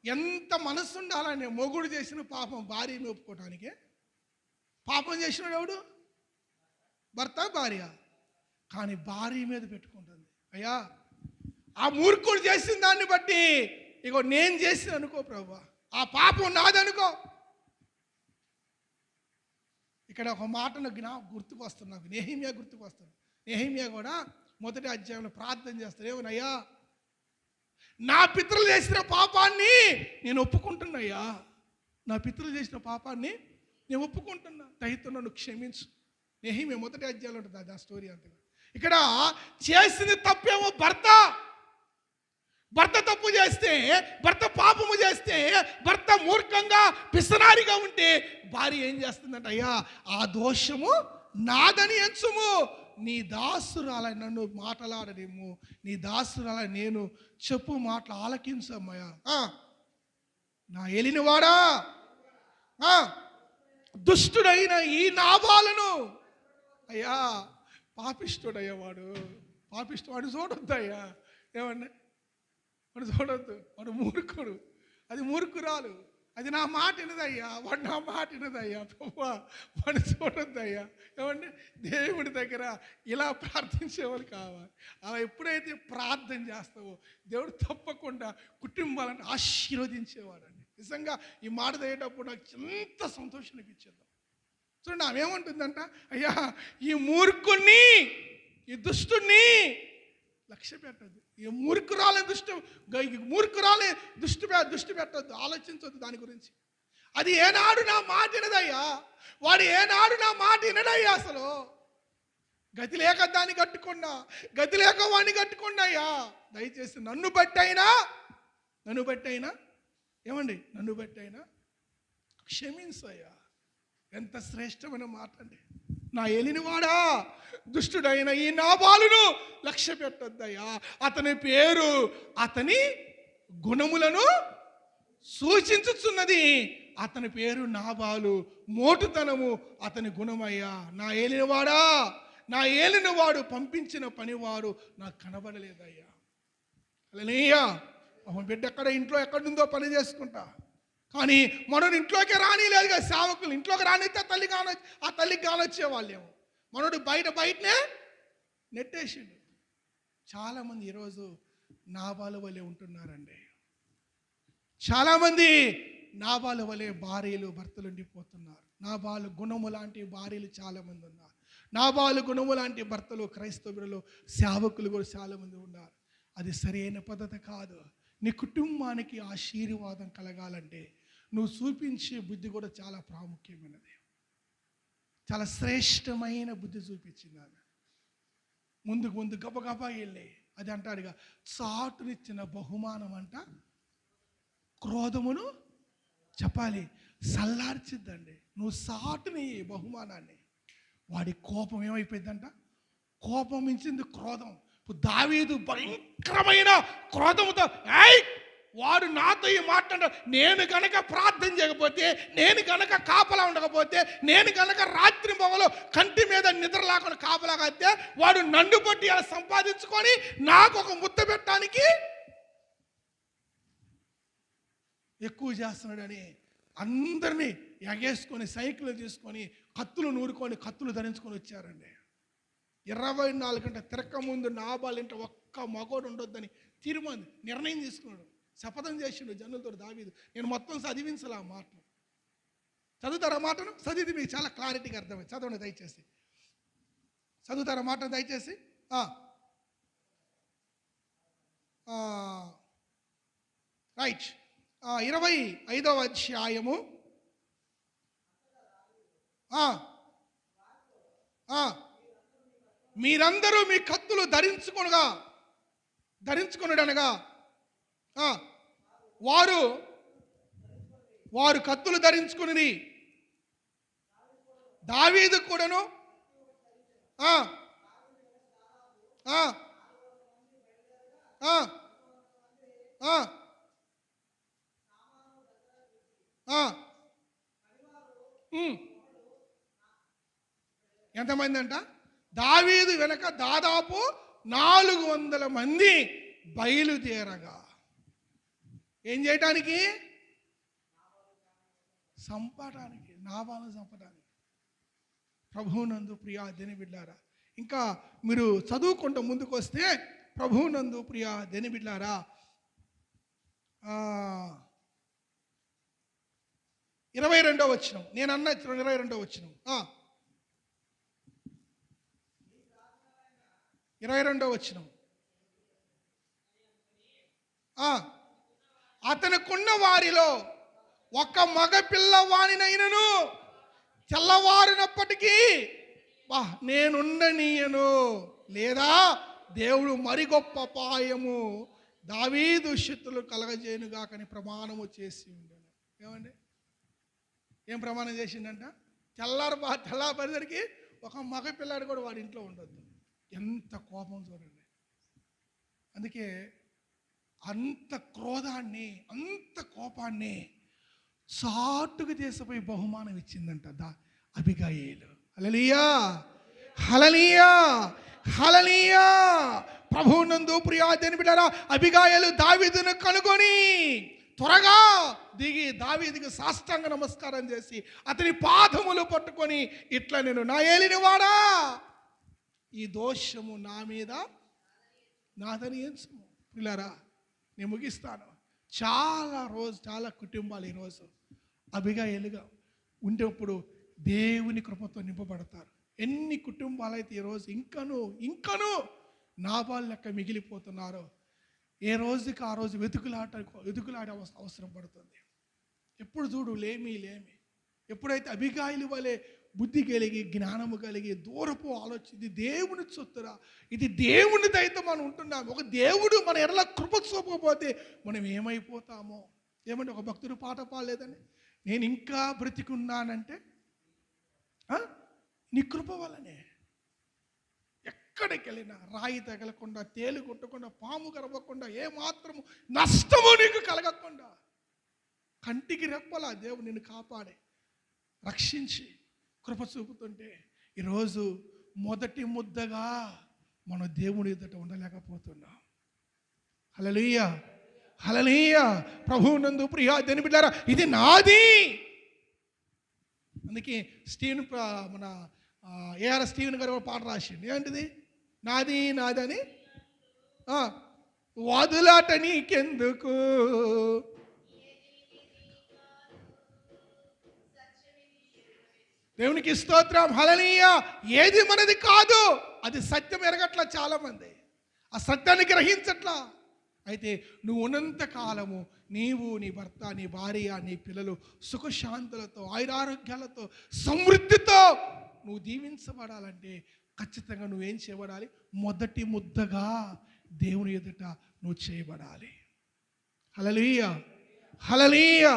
[SPEAKER 4] ఎంత మనసు ఉండాలని. మొగుడు చేసిన పాపం భార్యని ఒప్పుకోవటానికి. పాపం చేసినాడు ఎవడు? భర్త, భార్య. కానీ భార్య మీద పెట్టుకుంటుంది. అయ్యా ఆ మూర్ఖుడు చేసిన దాన్ని బట్టి ఇగో నేను చేసిన అనుకో ప్రభువా, ఆ పాపం నాదనుకో. ఇక్కడ ఒక మాటను గుర్తుకు వస్తుంది నాకు, నెహెమ్యా గుర్తుకు వస్తుంది. నెహెమ్యా కూడా మొదటి అధ్యాయంలో ప్రార్థన చేస్తాడు, ఏమనయ్యా, నా పితరులు చేసిన పాపాన్ని నేను ఒప్పుకుంటున్నాయ్యా, నా పితరులు చేసిన పాపాన్ని నేను ఒప్పుకుంటున్నా, దయతో నన్ను క్షమించు నెహెమ్యా మొదటి అధ్యాయంలో ఉంటుంది ఆ స్టోరీ అంతా. ఇక్కడ చేసిన తప్పేమో భర్త తప్పు చేస్తే, భర్త పాపము చేస్తే, భర్త మూర్ఖంగా పిసనారిగా ఉంటే భార్య ఏం చేస్తుందంట, అయ్యా ఆ దోషము నాదని ఎంచుము, నీ దాసురాల నన్ను మాటలాడనేము, నీ దాసురాల నేను చెప్పు మాటలు ఆలకించమ్మయ్యా. నా ఏలినవాడా, దుష్టుడైన ఈ నాబాలును, అయ్యా పాపిష్టుడయ్యా వాడు చూడొద్దయ్యా. ఏమన్నా వాడు చూడొద్దు, వాడు మూర్ఖుడు, అది మూర్ఖురాలు, అది నా మాట వినదయ్యా, వాడు నా మాట వినదయ్యా, వాడు చూడొద్దయ్యా. ఏమంటే దేవుడి దగ్గర ఇలా ప్రార్థించేవాళ్ళు కావాలి. అలా ఎప్పుడైతే ప్రార్థన చేస్తావో దేవుడు తప్పకుండా కుటుంబాలను ఆశీర్వదించేవాడండి. నిజంగా ఈ మాట తగ్గేటప్పుడు నాకు ఎంత సంతోషం అనిపించిందో. చూడండి, ఆమె ఏమంటుందంట, అయ్యా ఈ మూర్ఖుణ్ణి, ఈ దుష్టుణ్ణి లక్ష్య పెట్టద్దు, ఈ మూర్ఖురాలే దృష్టి పెట్టద్దు, ఆలోచించొద్దు దాని గురించి. అది ఏనాడు నా మాట వినదయ్యా, వాడు ఏనాడు నా మాట వినడయ్యా. అసలు గతి లేక దాన్ని కట్టుకున్నా, గతి లేక వాడిని కట్టుకున్నాయ్యా. దయచేసి నన్ను బట్టైనా ఏమండి, నన్ను బట్టైనా క్షమించయ్యా. ఎంత శ్రేష్టమైన మాట అండి. నా ఏలినవాడా, దుష్టుడైన ఈ నాబాలును లక్ష్య పెట్టొద్దయ్యా. అతని పేరు అతని గుణములను సూచించుచున్నది. అతని పేరు నాబాలు, మోటుతనము అతని గుణమయ్యా. నా ఏలినవాడు పంపించిన పనివాడు నాకు కనబడలేదయ్యా. హల్లెలూయా. బిడ్డ ఇంట్లో ఎక్కడుందో పని చేసుకుంటా, కానీ మనోడు ఇంట్లోకి రానిలేదు కదా. సేవకులు ఇంట్లోకి రానిస్తే ఆ తల్లికి కానొచ్చేవాళ్ళేమో. మనోడు బయటనే నెట్టేసిండు. చాలామంది ఈరోజు నాబాలు వలె ఉంటున్నారండి. చాలామంది నాబాలు వలె భార్యలు భర్తలు ఉండిపోతున్నారు. నాబాలు గుణము లాంటి భార్యలు చాలామంది ఉన్నారు. నాబాలు గుణము లాంటి భర్తలు క్రైస్తవులు సేవకులు కూడా చాలామంది ఉన్నారు. అది సరైన పద్ధతి కాదు. నీ కుటుంబానికి ఆశీర్వాదం కలగాలంటే నువ్వు చూపించే బుద్ధి కూడా చాలా ప్రాముఖ్యమైనది. చాలా శ్రేష్టమైన బుద్ధి చూపించింది ఆమె. ముందు గబగబా వెళ్ళి అది అంటాడుగా, చాటునిచ్చిన బహుమానం అంట క్రోధమును చెప్పాలి సల్లార్చిద్దండి. నువ్వు సాటుని బహుమానాన్ని, వాడి కోపం ఏమైపోయిందంట, కోపం మించింది క్రోధం. దావీదు భయంకరమైన క్రోధముతో, వాడు నాతో ఈ మాట, నేను గనక ప్రార్థన చేయకపోతే, నేను గనక కాపలా ఉండకపోతే, నేను గనక రాత్రి మొగలు కంటి మీద నిద్ర లేకుండా కాపలా కాస్తే, వాడు నన్ను బట్టి అలా సంపాదించుకొని నాకు ఒక ముద్ద పెట్టడానికి ఎక్కువ చేస్తున్నాడని అందరినీ ఎగేసుకొని సైకిల్ తీసుకొని కత్తులు నూరుకొని కత్తులు ధరించుకొని వచ్చారండి. 24 గంటల తిరక్క ముందు నాబాలు ఇంట ఒక్క మగోడు ఉండొద్దని నిర్ణయం తీసుకున్నాడు. శపథం చేసిండు జనులతో దావీదు. నేను మొత్తం చదివించాలి ఆ మాటను. చదువుతారా మాటను? చదివిది మీకు చాలా క్లారిటీగా అర్థమైంది. చదవండి దయచేసి. చదువుతారా మాటను దయచేసి? రైట్. 25వ అధ్యాయము మీరందరూ మీ కత్తులు ధరించుకొనుడనగా వారు కత్తులు ధరించుకుని దావీదు కూడాను ఎంతమంది అంట? దావీదు వెనక దాదాపు 400 మంది బయలుదేరగా ఏం చేయటానికి? చంపడానికి, నాబాలును చంపడానికి. ప్రభువునందు ప్రియా దేని బిడ్డారా, ఇంకా మీరు చదువుకుంటూ ముందుకు వస్తే ప్రభువునందు ప్రియా దేని బిడ్డారా, 22వ వచనం, నేను అన్న 22వ వచనం, 22వ వచనం. అతనుకున్న వారిలో ఒక మగ పిల్లవానినైనను తెల్లవారినప్పటికీ నేనుండనీయను, లేదా దేవుడు మరి గొప్ప అపాయము దావీదు శత్రులు కలగజేయునుగాకని ప్రమాణము చేసి ఉండను. ఏమండి, ఏం ప్రమాణం చేసిండంట? తెల్లారిపరిసరికి ఒక మగ పిల్లాడు కూడా వాడి ఇంట్లో ఉండొద్దు. ఎంత కోపం చూడండి. అందుకే అంత క్రోధాన్ని, అంత కోపాన్ని సాటుకు తీసిపోయి బహుమానం ఇచ్చిందంట అబిగయీలు. హల్లెలూయా, హల్లెలూయా, హల్లెలూయా. ప్రభువునందు ప్రియా దేవుని బిడ్డలారా, అబిగయీలు దావీదును కనుగొని త్వరగా దిగి దావీదుకి సాష్టాంగ నమస్కారం చేసి అతని పాదములు పట్టుకొని ఇట్లా, నేను నా ఏలినవాడా, ఈ దోషము నా మీద నాదని ఎంచుము. పిల్లరా, నేను ముగిస్తాను. చాలా కుటుంబాలు ఈరోజు అబిగయీలుగా ఉండేప్పుడు దేవుని కృపతో నింపబడతారు. ఎన్ని కుటుంబాలైతే ఈరోజు ఇంకను నాబాలు లెక్క మిగిలిపోతున్నారో, ఏ రోజుకి ఆ రోజు వెతుకులాడే అవసరం పడుతుంది. ఎప్పుడు చూడు లేమి. ఎప్పుడైతే అబిగయీలు వలె బుద్ధి కలిగి, జ్ఞానము కలిగి, దూరపు ఆలోచన, ఇది దేవుని చొత్తురా, ఇది దేవుని దయతో మనం ఉంటున్నాము. ఒక దేవుడు మన ఎడల కృప చూపకపోతే మనం ఏమైపోతామో. ఏమంటే ఒక భక్తుడు పాట పాడలేదని, నేను ఇంకా బ్రతికున్నానంటే నీ కృప వల్లనే. ఎక్కడికి వెళ్ళినా రాయి తగలకుండా, తేలు కొట్టకుండా, పాము కరవకుండా, ఏమాత్రము నష్టము నీకు కలగకుండా, కంటికి రెప్పలా దేవుడు నిన్ను కాపాడే, రక్షించి కృప చూపుతుంటే, ఈరోజు మొదటి ముద్దగా మనం దేవుని ఎదుట ఉండలేకపోతున్నాం. హల్లెలూయా, హల్లెలూయా. ప్రభువునందు ప్రియా దేవుని బిడ్డలారా, ఇది నాది. అందుకే మన ఏఆర్ స్టీవెన్ గారు పాట రాసిండు. ఏంటిది? నాది నాదని వాదులాట నీకెందుకు, దేవునికి స్తోత్రం. హల్లెలూయా. ఏది మనది కాదు, అది సత్యం ఎరగట్లా చాలా మంది, ఆ సత్యాన్ని గ్రహించట్లా. అయితే నువ్వు ఉన్నంత కాలము నీవు, నీ భర్త, నీ భార్య, నీ పిల్లలు సుఖశాంతులతో, ఆయురారోగ్యాలతో, సమృద్ధితో నువ్వు దీవించబడాలంటే ఖచ్చితంగా నువ్వేం చేయబడాలి? మొదటి ముద్దగా దేవుని ఎదుట నువ్వు చేయబడాలి. హల్లెలూయా, హల్లెలూయా.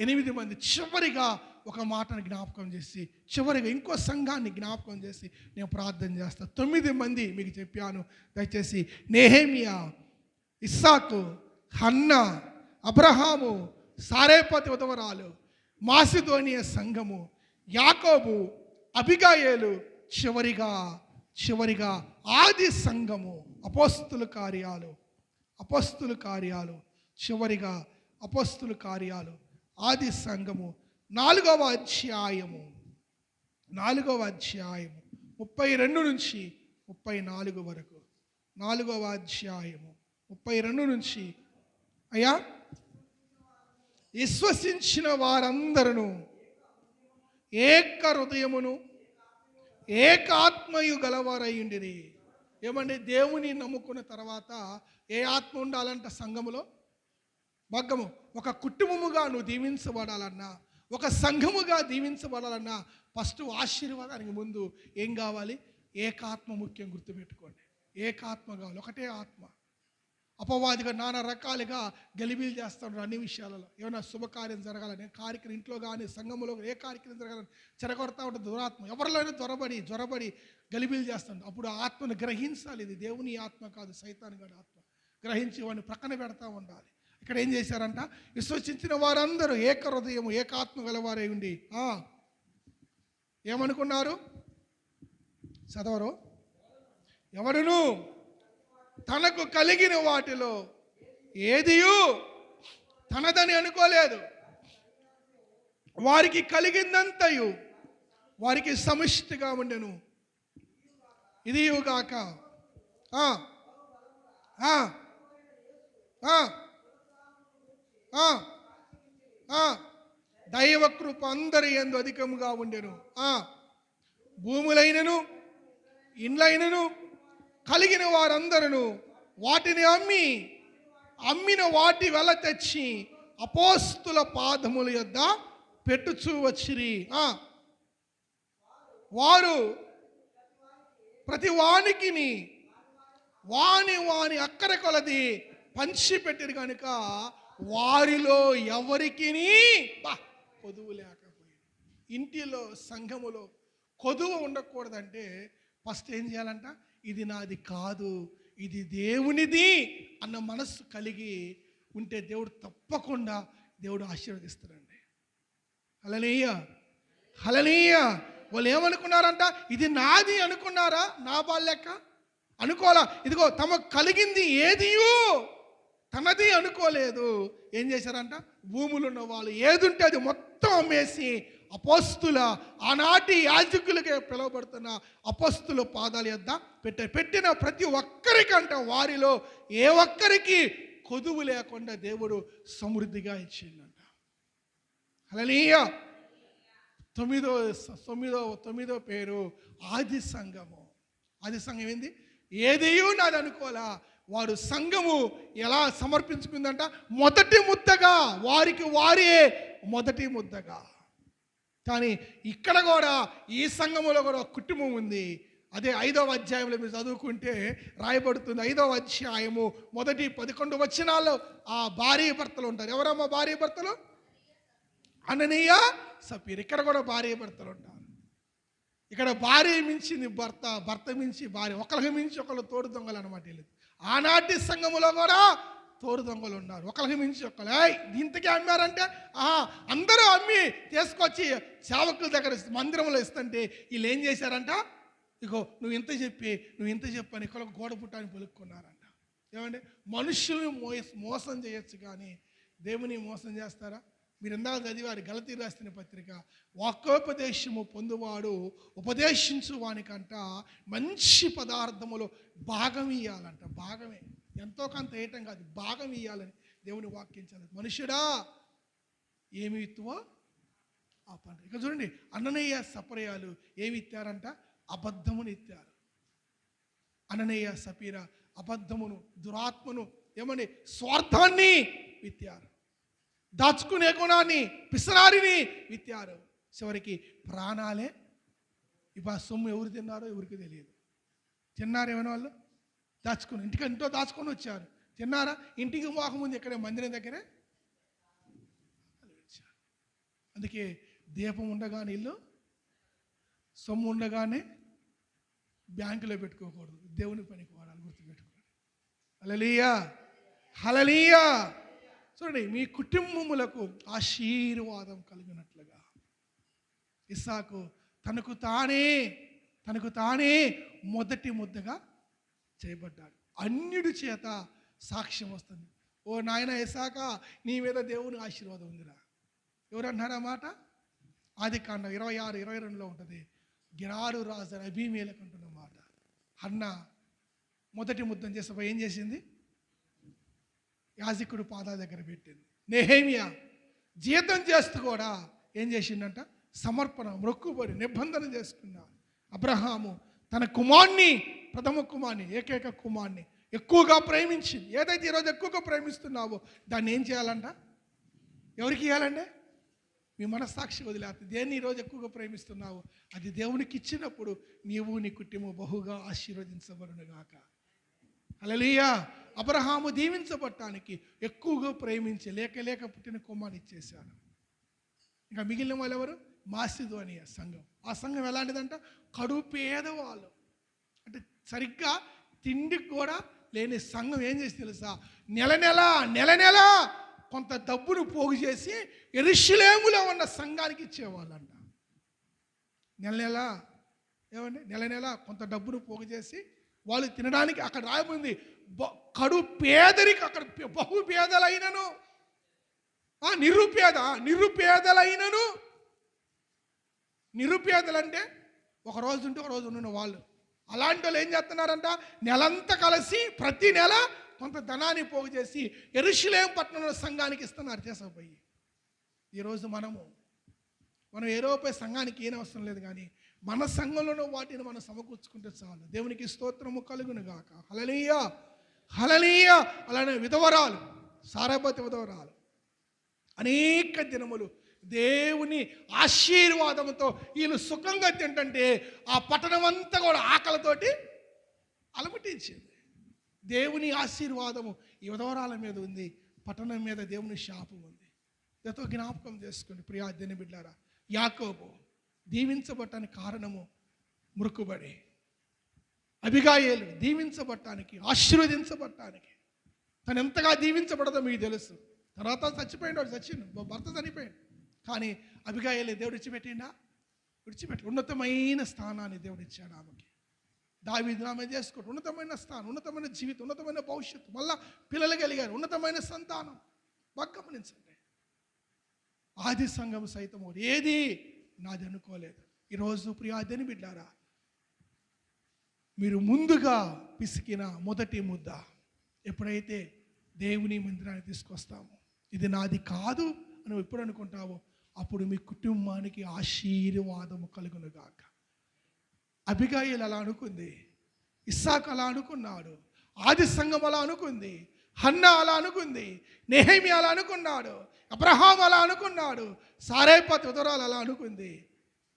[SPEAKER 4] 8 మంది చివరిగా ఒక మాటను జ్ఞాపకం చేసి, చివరిగా ఇంకో సంఘాన్ని జ్ఞాపకం చేసి నేను ప్రార్థన చేస్తాను. 9 మంది మీకు చెప్పాను. దయచేసి నెహెమియా, ఇస్సాకు, హన్నా, అబ్రహాము, సారేపతి ఉదవరాలు, మాసిదోనియా సంఘము, యాకోబు, అబిగయీలు, చివరిగా ఆది సంఘము, అపోస్తుల కార్యాలు, చివరిగా అపోస్తుల కార్యాలు, ఆది సంఘము, 4వ అధ్యాయము 32 నుంచి 34 వరకు. 4వ అధ్యాయము 32 నుంచి, అయ్యా, విశ్వసించిన వారందరూ ఏక హృదయమును ఏకాత్మయు గలవారయ్యుండిరి. ఏమండి, దేవుని నమ్ముకున్న తర్వాత ఏ ఆత్మ ఉండాలంట సంఘములో? భగ్గము. ఒక కుటుంబముగా నువ్వు దీవించబడాలన్నా, ఒక సంఘముగా దీవించబడాలన్నా ఫస్ట్ ఆశీర్వాదానికి ముందు ఏం కావాలి? ఏకాత్మ ముఖ్యం. గుర్తుపెట్టుకోండి, ఏకాత్మ కావాలి. ఒకటే ఆత్మ. అపవాదిగా నానా రకాలుగా గలిబీలు చేస్తాడు అన్ని విషయాలలో. ఏమైనా శుభకార్యం జరగాలని, కార్యక్రమం ఇంట్లో కానీ సంఘములో ఏ కార్యక్రమం జరగాలని చెరగొడతా ఉంటుంది దురాత్మ. ఎవరిలోనే జ్వరబడి గలిబీలు చేస్తాడు. అప్పుడు ఆత్మను గ్రహించాలి. ఇది దేవుని ఆత్మ కాదు, సైతాన్ గారి ఆత్మ. గ్రహించి వాడిని ప్రక్కన పెడతా ఉండాలి. ఇక్కడ ఏం చేశారంట? విశ్వసించిన వారందరూ ఏక హృదయము ఏకాత్మ గలవారై ఉండి ఏమనుకున్నారు? చదవరు. ఎవడును తనకు కలిగిన వాటిలో ఏదియు తనదని అనుకోలేదు. వారికి కలిగిందంతయు వారికి సమిష్టిగా ఉండెను. ఇదియుగాక దైవ కృప అందరి యందు అధికముగా ఉండెను. భూములైనను ఇండ్లైనను కలిగిన వారందరూ వాటిని అమ్మిన వాటి వెల తెచ్చి అపోస్తుల పాదముల యొద్ద పెట్టుచూ వచ్చిరి. వారు ప్రతి వానికిని వాని వాని అక్కర కొలది పంచిపెట్టిరు కనుక వారిలో ఎవరికిని కొదువు లేకపోయింది. ఇంటిలో సంఘములో కొదువు ఉండకూడదంటే ఫస్ట్ ఏం చేయాలంట? ఇది నాది కాదు, ఇది దేవునిది అన్న మనస్సు కలిగి ఉంటే దేవుడు తప్పకుండా దేవుడు ఆశీర్వదిస్తాడండి. హల్లెలూయా, హల్లెలూయా. వాళ్ళు ఏమనుకున్నారంట? ఇది నాది అనుకున్నారా? నా బాల్యక్క అనుకోవాలా. ఇదిగో తమకు కలిగింది ఏదియో తనది అనుకోలేదు. ఏం చేశారంట? భూములు ఉన్న వాళ్ళు ఏది ఉంటే అది మొత్తం అమ్మేసి అపోస్తుల, ఆనాటి యాజకులకే పిలువబడుతున్న అపోస్తుల పాదాల యొద్ద పెట్టారు. పెట్టిన ప్రతి ఒక్కరికంట వారిలో ఏ ఒక్కరికి కొదువు లేకుండా దేవుడు సమృద్ధిగా ఇచ్చిందంట. హల్లెలూయా. తొమ్మిదో పేరు ఆది సంఘము. ఆది సంఘం ఏంది? ఏదియూ నాది అనుకోలా. వారు సంఘము ఎలా సమర్పించుకుందంట? మొదటి ముద్దగా, వారికి వారే మొదటి ముద్దగా. కానీ ఇక్కడ కూడా ఈ సంఘములో కూడా ఒక కుటుంబం ఉంది. అదే 5వ అధ్యాయంలో మీరు చదువుకుంటే రాయబడుతుంది. 5వ అధ్యాయము మొదటి 11 వచనాల్లో ఆ భార్య భర్తలు ఉంటారు. ఎవరమ్మా భార్య భర్తలు? అననీయ, సపీర. ఇక్కడ కూడా భార్య భర్తలు ఉంటారు. ఇక్కడ భార్య మించింది భర్త, భర్త మించి భార్య, ఒకరికి మించి ఒకళ్ళు తోడు దొంగలు అనమాట. ఆనాటి సంఘములో కూడా తోడు దొంగలు ఉన్నారు. ఒకరికి మించి ఒకళ్ళు. ఇంతకీ అమ్మారంటే అందరూ అమ్మి తీసుకొచ్చి సేవకుల దగ్గర మందిరంలో ఇస్తుంటే వీళ్ళు ఏం చేశారంట? ఇగో నువ్వు ఇంత చెప్పని ఇక్కడ గోడ పుట్టాన్ని పలుక్కున్నారంట. ఏమంటే మనుషుల్ని మోసం చేయొచ్చు కానీ దేవుని మోసం చేస్తారా? మీరు ఇందాక చదివారు గలతీ రాసిన పత్రిక. వాక్యోపదేశము పొందువాడు ఉపదేశించు వానికంట మంచి పదార్థములో భాగం ఇయ్యాలంట. భాగమే, ఎంతో కొంత వేయటం కాదు, భాగం ఇయ్యాలని దేవుని వాక్యించాలి. మనుషుడా ఏమి విత్తువో ఆ పంట. ఇక చూడండి, అననీయ సపర్యాలు ఏమి ఇత్తారంట? అబద్ధమును ఇత్తారు. అననీయ సపీర అబద్ధమును, దురాత్మను, ఏమని స్వార్థాన్ని విత్తారు. దాచుకునే గుణాన్ని, పిసరారిని విత్తారు. చివరికి ప్రాణాలే. ఇప్పుడు ఆ సొమ్ము ఎవరు తిన్నారో ఎవరికి తెలియదు. తిన్నారు ఏమైనా వాళ్ళు? దాచుకుని ఇంట్లో దాచుకొని వచ్చారు. తిన్నారా? ఇంటికి పోకముందు ఇక్కడే మందిరం దగ్గరే. అందుకే దీపం ఉండగానే ఇల్లు, సొమ్ము ఉండగానే బ్యాంకులో పెట్టుకోకూడదు, దేవుని పనికి వాడాలి. గుర్తుపెట్టుకోండి. హల్లెలూయా, హల్లెలూయా. చూడండి, మీ కుటుంబములకు ఆశీర్వాదం కలిగినట్లుగా ఇస్సాకు తనకు తానే మొదటి ముద్దగా చేయబడ్డాడు. అన్యుడి చేత సాక్ష్యం వస్తుంది. ఓ నాయన ఇస్సాకా, నీ మీద దేవుని ఆశీర్వాదం ఉందిరా. ఎవరు అన్నారా మాట? ఆదికాండం 26-22లో ఉంటుంది. గిరారు రాజు అబీమేలెకు అంటున్న మాట. హన్నా మొదటి ముద్దను చేసేప్పుడు ఏం చేసింది? యాజకుడు పాదాల దగ్గర పెట్టింది. నెహెమ్యా జీతం చేస్తూ కూడా ఏం చేసిందంట? సమర్పణ, మొక్కుబడి, నిబంధన చేసుకున్నాడు. అబ్రహాము తన కుమార్ని, ప్రథమ కుమార్ని, ఏకైక కుమార్ని ఎక్కువగా ప్రేమించింది. ఏదైతే ఈరోజు ఎక్కువగా ప్రేమిస్తున్నావో దాన్ని ఏం చేయాలంట? ఎవరికి ఇవ్వాలంటే? మీ మనస్సాక్షి వదిలేస్తుంది. దేన్ని ఈరోజు ఎక్కువగా ప్రేమిస్తున్నావు అది దేవునికి ఇచ్చినప్పుడు నీవు నీ కుటుంబం బహుగా ఆశీర్వదించబడునుగాక. హల్లెలూయా. అబ్రహాము దీవించబడటానికి ఎక్కువగా ప్రేమించి లేక పుట్టిన కుమార్ని ఇచ్చేశాడు. ఇంకా మిగిలిన వాళ్ళు ఎవరు? మాసిదోనియ సంఘం. ఆ సంఘం ఎలాంటిదంట? కడుపు పేదవాళ్ళు, అంటే సరిగ్గా తిండికి కూడా లేని సంఘం ఏం చేసి తెలుసా? నెల నెల కొంత డబ్బును పోగు చేసి యెరూషలేములో ఉన్న సంఘానికి ఇచ్చేవాళ్ళంట. నెల నెల కొంత డబ్బును పోగు చేసి వాళ్ళు తినడానికి. అక్కడ రాయబడింది కడు పేదరికి, అక్కడ బహు పేదలైనను, నిరుపేదలంటే ఒక రోజు ఉంటే ఒక రోజు ఉన్న వాళ్ళు. అలాంటి వాళ్ళు ఏం చేస్తున్నారంట? నెలంతా కలిసి ప్రతి నెల కొంత ధనాన్ని పోగు చేసి యెరూషలేము పట్టణంలో సంఘానికి ఇస్తున్నారు చేసపోయి. ఈరోజు మనం ఏరోపై సంఘానికి ఏం అవసరం లేదు, కానీ మన సంఘంలోనూ వాటిని మనం సమకూర్చుకుంటే చాలు. దేవునికి స్తోత్రము కలుగును గాక. హల్లెలూయా, హల్లెలూయా. అలానే విధవరాలు, సారాపతి విధవరాలు అనేక దినములు దేవుని ఆశీర్వాదంతో వీళ్ళు సుఖంగా తింటుంటే ఆ పట్టణం అంతా కూడా ఆకలితోటి అలమటించింది. దేవుని ఆశీర్వాదము ఈ విధవరాల మీద ఉంది, పట్టణం మీద దేవుని శాపం ఉంది. దాంతో జ్ఞాపకం చేసుకోండి ప్రియా దేవుని బిడ్డలారా. యాకోబు దీవించబడటానికి కారణము మృక్కుబడి. అబిగాయేలు దీవించబడటానికి, ఆశీర్వదించబడటానికి. తను ఎంతగా దీవించబడదో మీకు తెలుసు. తర్వాత చచ్చిపోయాడు, చచ్చిండు, భర్త చనిపోయాడు. కానీ అబిగాయేలు దేవుడు విడిచిపెట్టి ఉన్నతమైన స్థానాన్ని దేవుడు ఇచ్చాడు ఆమెకి. దావీదు ఆమె చేసుకోవడం, ఉన్నతమైన స్థానం, ఉన్నతమైన జీవితం, ఉన్నతమైన భవిష్యత్తు, మళ్ళా పిల్లలు కలిగారు, ఉన్నతమైన సంతానం. బాగా గమనించండి. ఆది సంఘం సైతం ఏది నాది అనుకోలేదు. ఈరోజు ప్రియా దేవుని బిడ్డారా, మీరు ముందుగా పిసికిన మొదటి ముద్ద ఎప్పుడైతే దేవుని మందిరాన్ని తీసుకొస్తామో, ఇది నాది కాదు అని ఎప్పుడు అనుకుంటావో, అప్పుడు మీ కుటుంబానికి ఆశీర్వాదము కలుగునుగాక. అబిగాయిల్ అలా అనుకుంది, ఇస్సాకు అలా అనుకున్నాడు, ఆది సంఘం అలా అనుకుంది, హన్నా అలా అనుకుంది, నెహెమియా అలా అనుకున్నాడు, అబ్రహాం అలా అనుకున్నాడు, సారేపత్ విధవరాలు అలా అనుకుంది.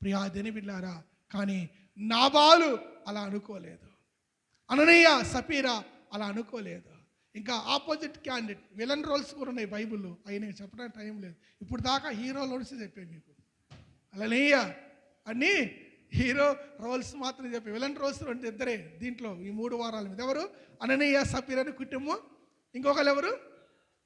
[SPEAKER 4] ప్రియా దేవుని బిడ్డలారా, కానీ నాబాలు అలా అనుకోలేదు, అననీయ సపీరా అలా అనుకోలేదు. ఇంకా ఆపోజిట్ క్యాండిడేట్ విలన్ రోల్స్ కూడా ఉన్నాయి బైబిల్లో, అవి చెప్పడానికి టైం లేదు. ఇప్పుడు దాకా హీరో రోల్స్ చెప్పాను మీకు, అలనీయ అన్నీ హీరో రోల్స్ మాత్రం చెప్పి, విలన్ రోల్స్ రెండు ఇద్దరే దీంట్లో ఈ 3 వారాల మీద. ఎవరు? అననీయ సపీరా అని కుటుంబం, ఇంకొకరు ఎవరు?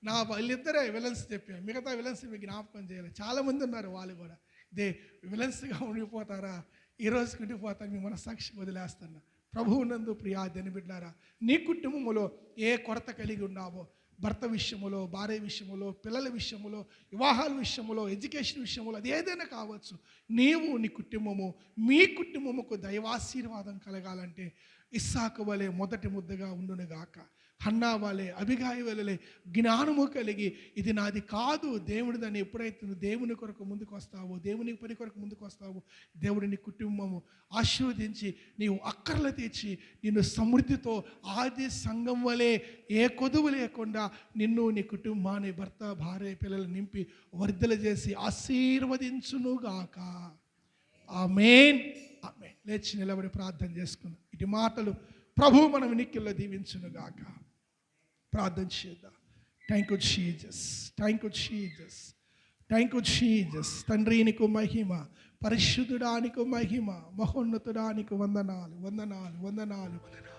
[SPEAKER 4] నా వాళ్ళిద్దరే విలన్స్ చెప్పాను. మిగతా విలన్స్ మీకు జ్ఞాపకం చేయాలి, చాలామంది ఉన్నారు. వాళ్ళు కూడా ఇదే విలన్స్గా ఉండిపోతారా? ఈరోజుకి ఉండిపోతాను, మీ మనస్సాక్షి వదిలేస్తున్నా. ప్రభువు నందు ప్రియా దేవుని బిడ్డలారా, నీ కుటుంబంలో ఏ కొరత కలిగి ఉన్నావో, భర్త విషయములో, భార్య విషయములో, పిల్లల విషయములో, వివాహాల విషయములో, ఎడ్యుకేషన్ విషయములో, అది ఏదైనా కావచ్చు, నీవు నీ కుటుంబము, మీ కుటుంబముకు దైవాశీర్వాదం కలగాలంటే ఇస్సాకు వలె మొదటి ముద్దగా ఉండునుగాక, హన్నా వలె, అబిగాయి వలె జ్ఞానము కలిగి ఇది నాది కాదు దేవుడిదని ఎప్పుడైతే నువ్వు దేవుని కొరకు ముందుకు వస్తావో, దేవుని పని కొరకు ముందుకు వస్తావో, దేవుడి నీ కుటుంబము ఆశీర్వదించి నీవు అక్కర్లు తీర్చి నిన్ను సమృద్ధితో ఆది సంఘం వలె ఏ కొదువు లేకుండా నిన్ను, నీ కుటుంబాన్ని, భర్త, భార్య, పిల్లలు నింపి వర్ధల చేసి ఆశీర్వదించునుగాక. ఆమేన్. ఆమేన్. లేచి నిలబడి ప్రార్థన చేసుకుందాం. ఇటు మాటలు ప్రభు మన వినికిల్లో దీవించునుగాక. ప్రార్థన చేద్దాం. Thank you Jesus, thank you Jesus, thank you Jesus. తండ్రి నీకు మహిమ, పరిశుద్ధుడానికి మహిమ, మహోన్నతుడానికి వందనాలు, వందనాలు, వందనాలు, వందనాలు.